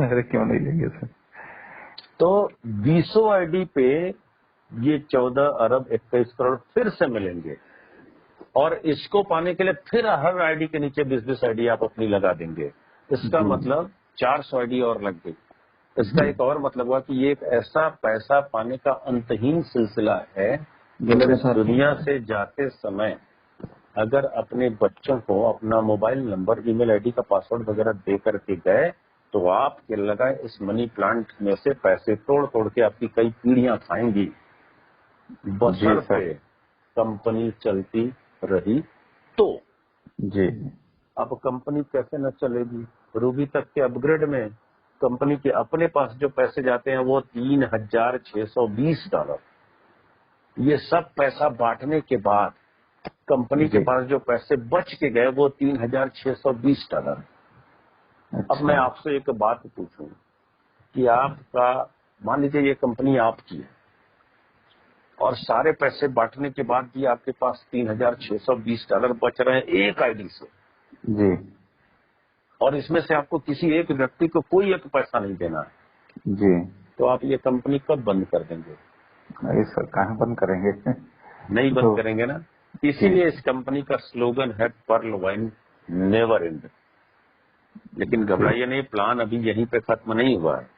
अरे क्यों नहीं लेंगे सर। तो 20 आईडी पे ये 14,21,00,00,000 फिर से मिलेंगे, और इसको पाने के लिए फिर हर आईडी के नीचे 20-20 आईडी आप अपनी लगा देंगे। इसका मतलब 400 आईडी और लग गई। इसका एक और मतलब हुआ कि ये एक ऐसा पैसा पाने का अंतहीन सिलसिला है कि मेरे दुनिया से जाते समय अगर अपने बच्चों को अपना मोबाइल नंबर, ईमेल आईडी का पासवर्ड वगैरह दे करके गए तो आपके लगा इस मनी प्लांट में से पैसे तोड़ तोड़ के आपकी कई पीढ़ियां खाएंगी, बशर्ते कंपनी चलती रही तो। जी। अब कंपनी कैसे न चलेगी? रूबी तक के अपग्रेड में कंपनी के अपने पास जो पैसे जाते हैं वो $3,620। ये सब पैसा बांटने के बाद कंपनी के पास जो पैसे बच के गए वो $3,620। अब मैं आपसे एक बात पूछूं कि आपका, मान लीजिए ये कंपनी आपकी है और सारे पैसे बांटने के बाद भी आपके पास $3,620 बच रहे हैं एक आईडी से जी और इसमें से आपको किसी एक व्यक्ति को कोई एक पैसा नहीं देना है, जी। तो आप ये कंपनी कब बंद कर देंगे? नहीं सर, कहाँ बंद करेंगे। नहीं बंद करेंगे ना। इसीलिए इस कंपनी का स्लोगन है पर्ल वाइन नेवर एंड। लेकिन घबराइए नहीं, प्लान अभी यहीं पे खत्म नहीं हुआ है।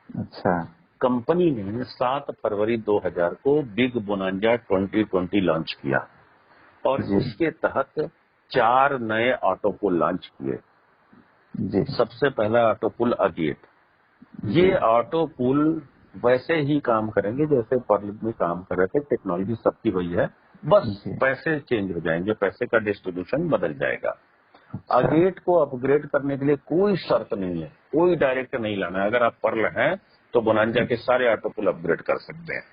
अच्छा। कंपनी ने 7 फरवरी 2000 को बिग बोनांजा 2020 लॉन्च किया और इसके तहत 4 नए ऑटो पुल लॉन्च किए। जी। सबसे पहला ऑटो पुल अगेट। ये ऑटो पुल वैसे ही काम करेंगे जैसे पर्ल में काम कर रहे थे, टेक्नोलॉजी सबकी वही है, बस पैसे चेंज हो जाएंगे, पैसे का डिस्ट्रीब्यूशन बदल जाएगा। अगेट को अपग्रेड करने के लिए कोई शर्त नहीं है, कोई डायरेक्ट नहीं लाना है। अगर आप पर्ल हैं तो बोनांजा के सारे ऑटो पुल अपग्रेड कर सकते हैं।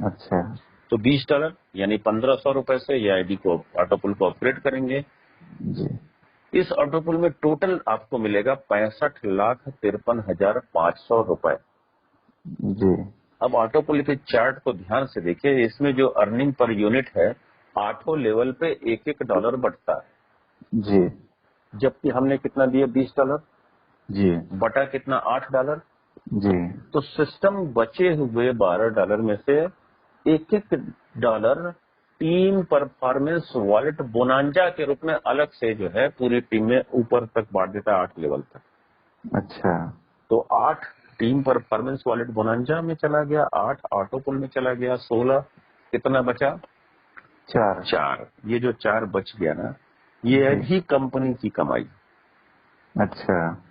अच्छा। तो $20 यानी 1,500 रुपए से ये आईडी को, ऑटो पुल को अपग्रेड करेंगे। जी। इस ऑटो पुल में टोटल आपको मिलेगा 65,53,500 रुपए। जी। अब ऑटो पुल के चार्ट को ध्यान से देखिए, इसमें जो अर्निंग पर यूनिट है 8 लेवल पे $1-1 बढ़ता है। जी। जबकि हमने कितना दिया? $20। जी बटा कितना, $8। जी। तो सिस्टम बचे हुए $12 में से एक एक dollar team performance wallet bonanza के रूप में अलग से जो है पूरी टीम में ऊपर तक बांट देता है, 8 लेवल तक। अच्छा। तो 8 टीम परफॉर्मेंस वॉलेट बोनांजा में चला गया, 8 ऑटोपुल में चला गया, 16 कितना बचा, 4। 4। ये जो 4 बच गया ना, ये है जी। भी कंपनी की कमाई। अच्छा।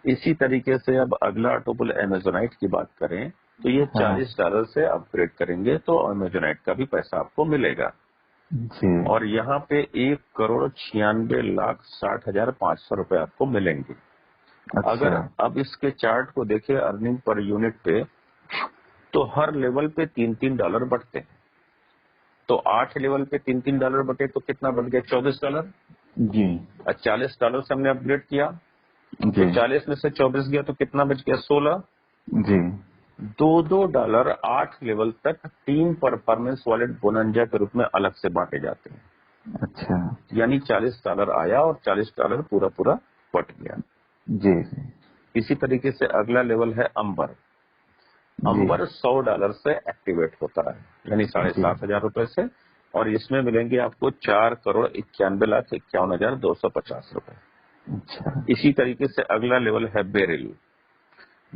इसी तरीके से अब अगला ऑटोपुल अमेजोनाइट की बात करें तो ये हाँ। $40 से अपग्रेड करेंगे तो अमेजोनाइट का भी पैसा आपको मिलेगा। जी। और यहाँ पे 1,96,60,500 रुपए आपको मिलेंगे। अच्छा। अगर अब इसके चार्ट को देखें अर्निंग पर यूनिट पे, तो हर लेवल पे $3-3 बढ़ते हैं। तो 8 लेवल पे $3-3 बटे तो कितना बढ़ गया, $24। जी और $40 से हमने अपग्रेड किया तो जी 40 में से 24 गया तो कितना बच गया, 16। जी। $2-2 8 लेवल तक टीम परफॉर्मेंस वॉलेट बोनंजा के रूप में अलग से बांटे जाते हैं। अच्छा। यानी $40 आया और $40 पूरा पूरा बट गया। जी जी इसी तरीके से अगला लेवल है अंबर। जी अंबर $100 से एक्टिवेट होता है, यानी जी। 7,500 रुपए से। और इसमें मिलेंगे आपको 4,91,51,250 रुपए। अच्छा। इसी तरीके से अगला लेवल है बेरिल।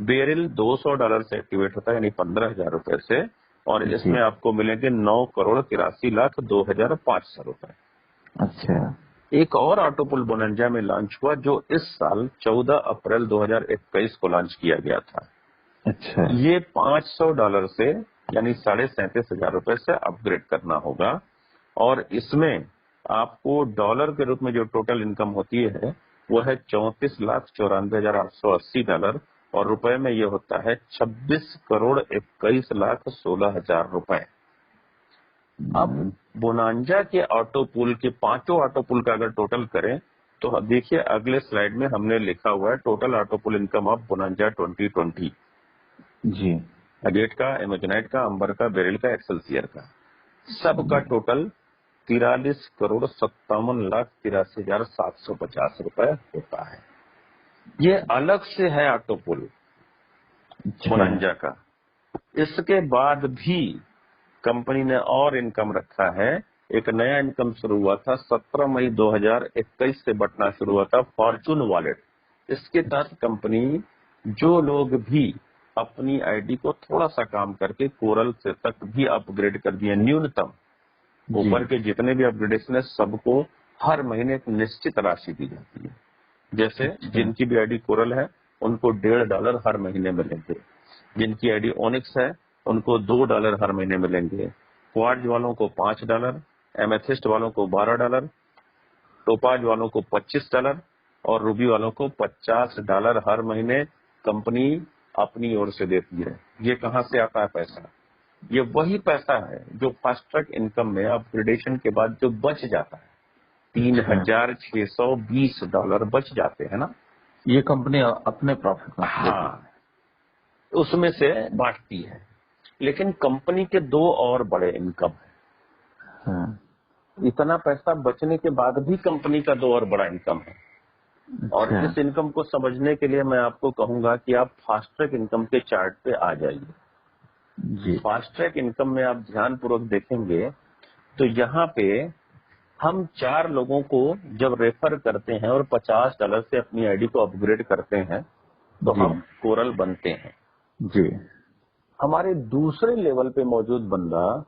बेरिल $200 से एक्टिवेट होता है, यानी 15,000 रुपए से। और जी। इसमें आपको मिलेंगे 9,83,02,500 रुपए। अच्छा। एक और ऑटोपुल बोनंजा में लॉन्च हुआ जो इस साल 14 अप्रैल 2021 को लॉन्च किया गया था। अच्छा। ये $500 से यानी 37,500 रुपए से अपग्रेड करना होगा। और इसमें आपको डॉलर के रूप में जो टोटल इनकम होती है वो है $34,94,880। और रुपए में ये होता है 26,21,16,000 रुपए। अब बोनांजा के ऑटोपुल के पांचों ऑटोपुल का अगर टोटल करें तो अब देखिए अगले स्लाइड में हमने लिखा हुआ है टोटल ऑटोपुल इनकम ऑफ बोनांजा 2020। जी अगेट का, एमेजोनाइट का, अंबर का, बेरिल का, एक्सेलसियर का, सबका टोटल 43,57,83,750 रुपए होता है। ये अलग से है ऑटोपुल अच्छा। बोनांजा का। इसके बाद भी कंपनी ने और इनकम रखा है। एक नया इनकम शुरू हुआ था 17 मई 2021 से बटना शुरू हुआ था, फॉर्चून वॉलेट। इसके तहत कंपनी जो लोग भी अपनी आईडी को थोड़ा सा काम करके कोरल से तक भी अपग्रेड कर दिए, न्यूनतम जी। ऊपर के जितने भी अपग्रेडेशन है सबको हर महीने एक निश्चित राशि दी जाती है। जैसे अच्छा। जिनकी भी आईडी कोरल है उनको $1.5 हर महीने मिलेंगे। जिनकी आईडी ओनिक्स है उनको $2 हर महीने मिलेंगे। क्वार्ट्ज वालों को $5, एमेथिस्ट वालों को $12, टोपाज वालों को $25 और रूबी वालों को $50 हर महीने कंपनी अपनी ओर से देती है। ये कहाँ से आता है पैसा? ये वही पैसा है जो फास्ट ट्रैक इनकम में अपग्रेडेशन के बाद जो बच जाता है, अच्छा। $3,620 बच जाते हैं ना। ये कंपनी अपने प्रॉफिट में से देती हाँ, उसमें से बांटती है। लेकिन कंपनी के दो और बड़े इनकम है। है। हाँ। इतना पैसा बचने के बाद भी कंपनी का दो और बड़ा इनकम है। और अच्छा। इस इनकम को समझने के लिए मैं आपको कहूंगा कि आप फास्ट ट्रैक इनकम के चार्ट पे आ जाइए। जी फास्ट ट्रैक इनकम में आप ध्यानपूर्वक देखेंगे तो यहाँ पे हम 4 लोगों को जब रेफर करते हैं और $50 से अपनी आईडी को अपग्रेड करते हैं तो जी हम कोरल बनते हैं। जी। हमारे दूसरे लेवल पे मौजूद बंदा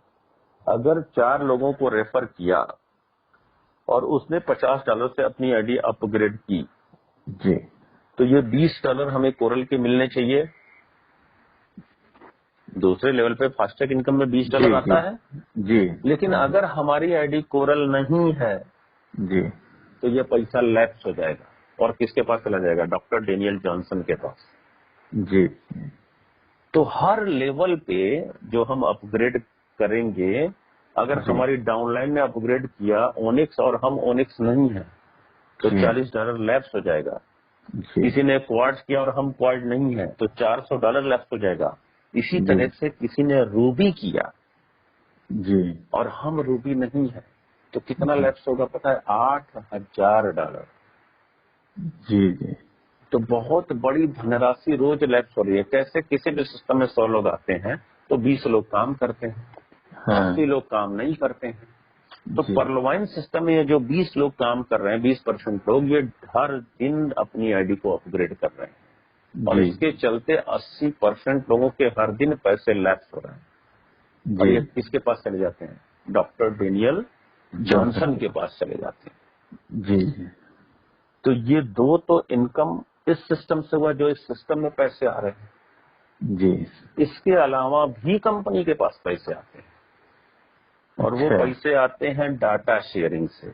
अगर 4 लोगों को रेफर किया और उसने $50 से अपनी आईडी अपग्रेड की जी तो ये $20 हमें कोरल के मिलने चाहिए। दूसरे लेवल पे फास्टैग इनकम में $20 जी आता है। जी लेकिन अगर हमारी आईडी कोरल नहीं है जी तो ये पैसा लैप्स हो जाएगा और किसके पास चला जाएगा, डॉक्टर डेनियल जॉनसन के पास। जी तो हर लेवल पे जो हम अपग्रेड करेंगे, अगर जी हमारी डाउनलाइन ने अपग्रेड किया ओनिक्स और हम ओनिक्स नहीं है तो जी $40 लैप्स हो जाएगा। जी किसी ने क्वार्ट्ज किया और हम क्वार्ट्ज नहीं है तो $400 लैप्स हो जाएगा। इसी जी तरह से किसी ने रूबी किया जी और हम रूबी नहीं है तो कितना लैप्स होगा पता है, $8,000। जी जी। तो तो बहुत बड़ी धनराशि रोज लैप्स हो रही है। कैसे? किसी भी सिस्टम में 100 लोग आते हैं तो 20 लोग काम करते हैं, हाँ 80 लोग काम नहीं करते हैं। तो जी परलोवाइन सिस्टम में ये जो 20 लोग काम कर रहे हैं, 20% लोग, ये हर दिन अपनी आईडी को अपग्रेड कर रहे हैं और जी इसके चलते 80% लोगों के हर दिन पैसे लैप्स हो रहे हैं। और जी ये किसके पास चले जाते हैं? डॉक्टर डेनियल जॉनसन जॉनसन के पास चले जाते हैं। जी जी तो ये दो तो इनकम इस सिस्टम से हुआ, जो इस सिस्टम में पैसे आ रहे हैं। जी इसके अलावा भी कंपनी के पास पैसे आते हैं और वो अच्छा पैसे आते हैं डाटा शेयरिंग से।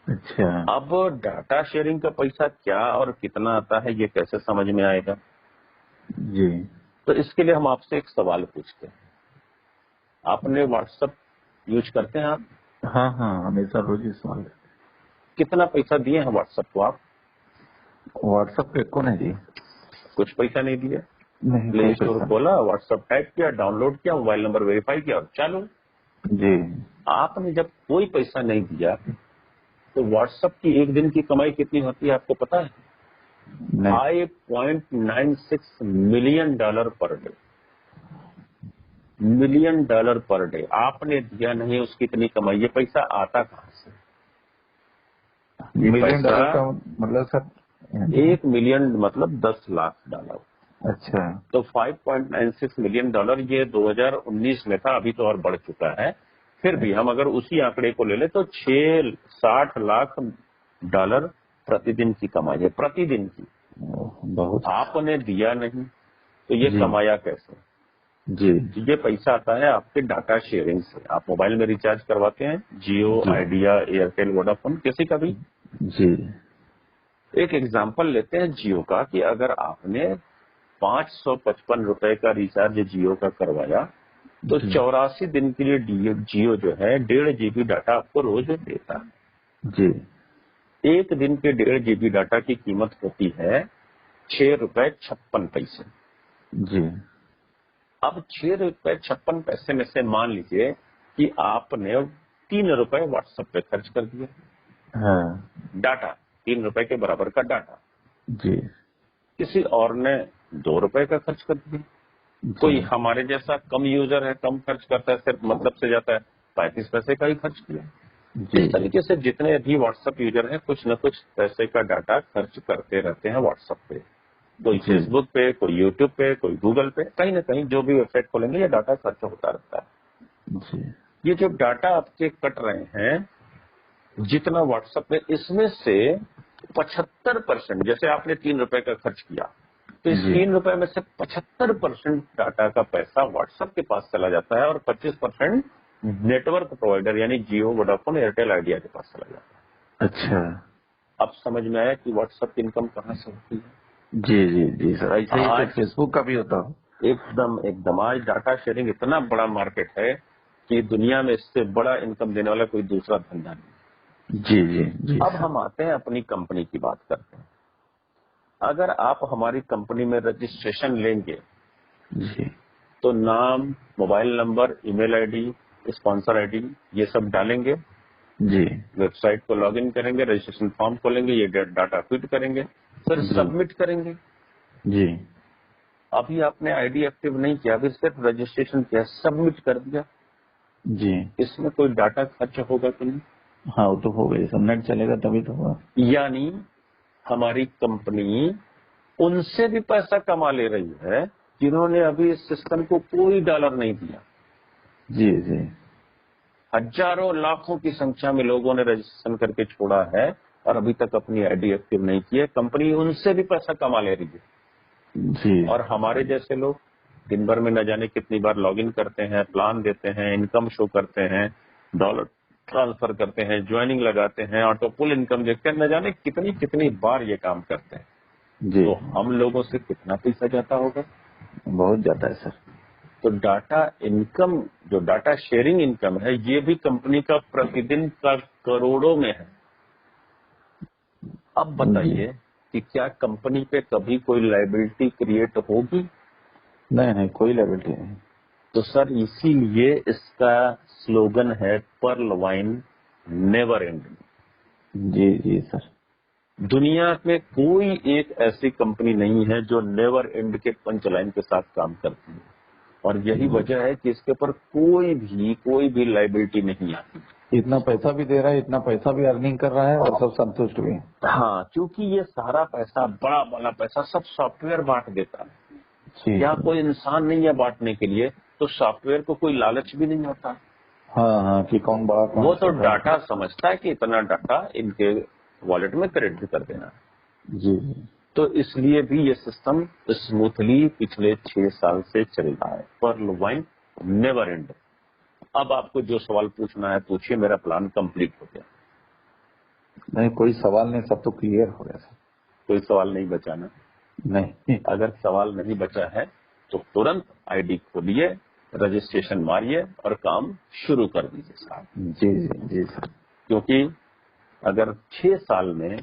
अच्छा अब डाटा शेयरिंग का पैसा क्या और कितना आता है, ये कैसे समझ में आएगा? जी तो इसके लिए हम आपसे एक सवाल पूछते हैं। आपने व्हाट्सएप यूज करते हैं आप? हाँ हाँ हमेशा रोज ही सवाल कितना पैसा दिए हैं व्हाट्सएप को आप? व्हाट्सएप पे कौन है जी? कुछ पैसा नहीं दिया। नहीं प्ले कोई स्टोर पैसा खोला, व्हाट्सएप टाइप किया, डाउनलोड किया, मोबाइल नंबर वेरीफाई किया और चालू। जी आपने जब कोई पैसा नहीं दिया तो व्हाट्सएप की एक दिन की कमाई कितनी होती है आपको पता है? नहीं 5.96 million dollar per day. Million dollar per day आपने दिया नहीं, उसकी इतनी कमाई। ये पैसा आता कहां से? ये मिलियन पैसा डॉलर का मतलब सर 1 मिलियन मतलब 10 लाख डॉलर। अच्छा तो 5.96 मिलियन डॉलर ये 2019 में था, अभी तो और बढ़ चुका है। फिर भी हम अगर उसी आंकड़े को ले लें तो 60 लाख डॉलर प्रतिदिन की कमाई है, प्रतिदिन की। बहुत आपने दिया नहीं तो ये जी कमाया कैसे? जी ये पैसा आता है आपके डाटा शेयरिंग से। आप मोबाइल में रिचार्ज करवाते हैं, जियो, जी आइडिया, एयरटेल, वोडाफोन, किसी का भी। जी एक एग्जांपल लेते हैं जियो का कि अगर आपने 555 रुपए का रिचार्ज जियो का करवाया तो जी 84 दिन के लिए जियो जो है 1.5 GB डाटा आपको रोज देता है। जी एक दिन के 1.5 GB डाटा की कीमत होती है 6.56 रुपए। जी अब 6.56 रुपए में से मान लीजिए कि आपने 3 रुपए व्हाट्सएप पे खर्च कर दिए। हाँ डाटा 3 रुपए के बराबर का डाटा। जी किसी और ने 2 रुपए का खर्च कर दिया। कोई जी हमारे जैसा कम यूजर है, कम खर्च करता है, सिर्फ मतलब से जाता है, 35 पैसे का ही खर्च किया। जी इस तरीके से जितने भी व्हाट्सएप यूजर हैं कुछ न कुछ पैसे का डाटा खर्च करते रहते हैं व्हाट्सएप पे। कोई जी फेसबुक पे, कोई यूट्यूब पे, कोई गूगल पे, कहीं ना कहीं जो भी वेबसाइट खोलेंगे ये डाटा खर्च होता रहता है। जी ये जो डाटा आपके कट रहे हैं जितना व्हाट्सएप पे, इसमें से 75%, जैसे आपने 3 रुपए का खर्च किया तो इस जी 3 रुपए में से 75% डाटा का पैसा व्हाट्सएप के पास चला जाता है और 25% नेटवर्क प्रोवाइडर यानी जियो, वोडाफोन, एयरटेल, आइडिया के पास चला जाता है। अच्छा अब समझ में आया कि व्हाट्सएप की इनकम कहाँ से होती है। जी जी जी सर ऐसे ही तो आज फेसबुक का भी होता हो एकदम एकदम आज डाटा शेयरिंग इतना बड़ा मार्केट है कि दुनिया में इससे बड़ा इनकम देने वाला कोई दूसरा धंधा नहीं। जी जी जी अब सर हम आते हैं अपनी कंपनी की बात करते हैं। अगर आप हमारी कंपनी में रजिस्ट्रेशन लेंगे जी तो नाम, mobile number, email ID, sponsor ID ये सब डालेंगे, जी वेबसाइट को लॉगिन करेंगे, रजिस्ट्रेशन फॉर्म खोलेंगे, ये डाटा फिट करेंगे, फिर जी सबमिट करेंगे। जी अभी आपने आईडी एक्टिव नहीं किया, अभी सिर्फ रजिस्ट्रेशन किया, सबमिट कर दिया, जी इसमें कोई डाटा खर्च होगा कि नहीं? हाँ वो तो हो गई सब नेट चलेगा तभी तो होगा यानी हमारी कंपनी उनसे भी पैसा कमा ले रही है जिन्होंने अभी इस सिस्टम को कोई डॉलर नहीं दिया। जी जी हजारों लाखों की संख्या में लोगों ने रजिस्ट्रेशन करके छोड़ा है और अभी तक अपनी आईडी एक्टिव नहीं की है। कंपनी उनसे भी पैसा कमा ले रही है जी और हमारे जैसे लोग दिन भर में न जाने कितनी बार लॉगिन करते हैं, प्लान देते हैं, इनकम शो करते हैं, डॉलर ट्रांसफर करते हैं, ज्वाइनिंग लगाते हैं, ऑटो पुल इनकम देखते हैं, न जाने कितनी कितनी बार ये काम करते हैं। जी तो हम लोगों से कितना पैसा जाता होगा? बहुत ज्यादा है सर तो डाटा इनकम, जो डाटा शेयरिंग इनकम है, ये भी कंपनी का प्रतिदिन का करोड़ों में है। अब जी बताइए कि क्या कंपनी पे कभी कोई लायबिलिटी क्रिएट होगी? नहीं नहीं कोई लायबिलिटी नहीं तो सर इसीलिए इसका स्लोगन है पर्ल वाइन नेवर एंडिंग। जी जी सर दुनिया में कोई एक ऐसी कंपनी नहीं है जो नेवर एंड के पंच लाइन के साथ काम करती है, और यही वजह है कि इसके ऊपर कोई भी लाइबिलिटी नहीं आती। इतना पैसा भी दे रहा है, इतना पैसा भी अर्निंग कर रहा है और सब संतुष्ट भी हैं। हाँ, क्योंकि ये सारा पैसा, बड़ा वाला पैसा सब सॉफ्टवेयर बांट देता है। जी। या कोई इंसान नहीं है बांटने के लिए, तो सॉफ्टवेयर को कोई लालच भी नहीं होता। हाँ हाँ, कि कौन बड़ा कौन वो तो छोटा। डाटा समझता है कि इतना डाटा इनके वॉलेट में क्रेडिट कर देना है। जी। तो इसलिए भी ये सिस्टम स्मूथली पिछले 6 साल से चल रहा है। Pearl wine never end. अब आपको जो सवाल पूछना है पूछिए, मेरा प्लान कंप्लीट हो गया। नहीं, कोई सवाल नहीं, सब तो क्लियर हो गया सर। कोई सवाल नहीं बचाना। नहीं। अगर सवाल नहीं बचा है तो तुरंत आईडी खोलिए, रजिस्ट्रेशन मारिए और काम शुरू कर दीजिए साहब। जी जी जी सर। क्योंकि अगर 6 साल में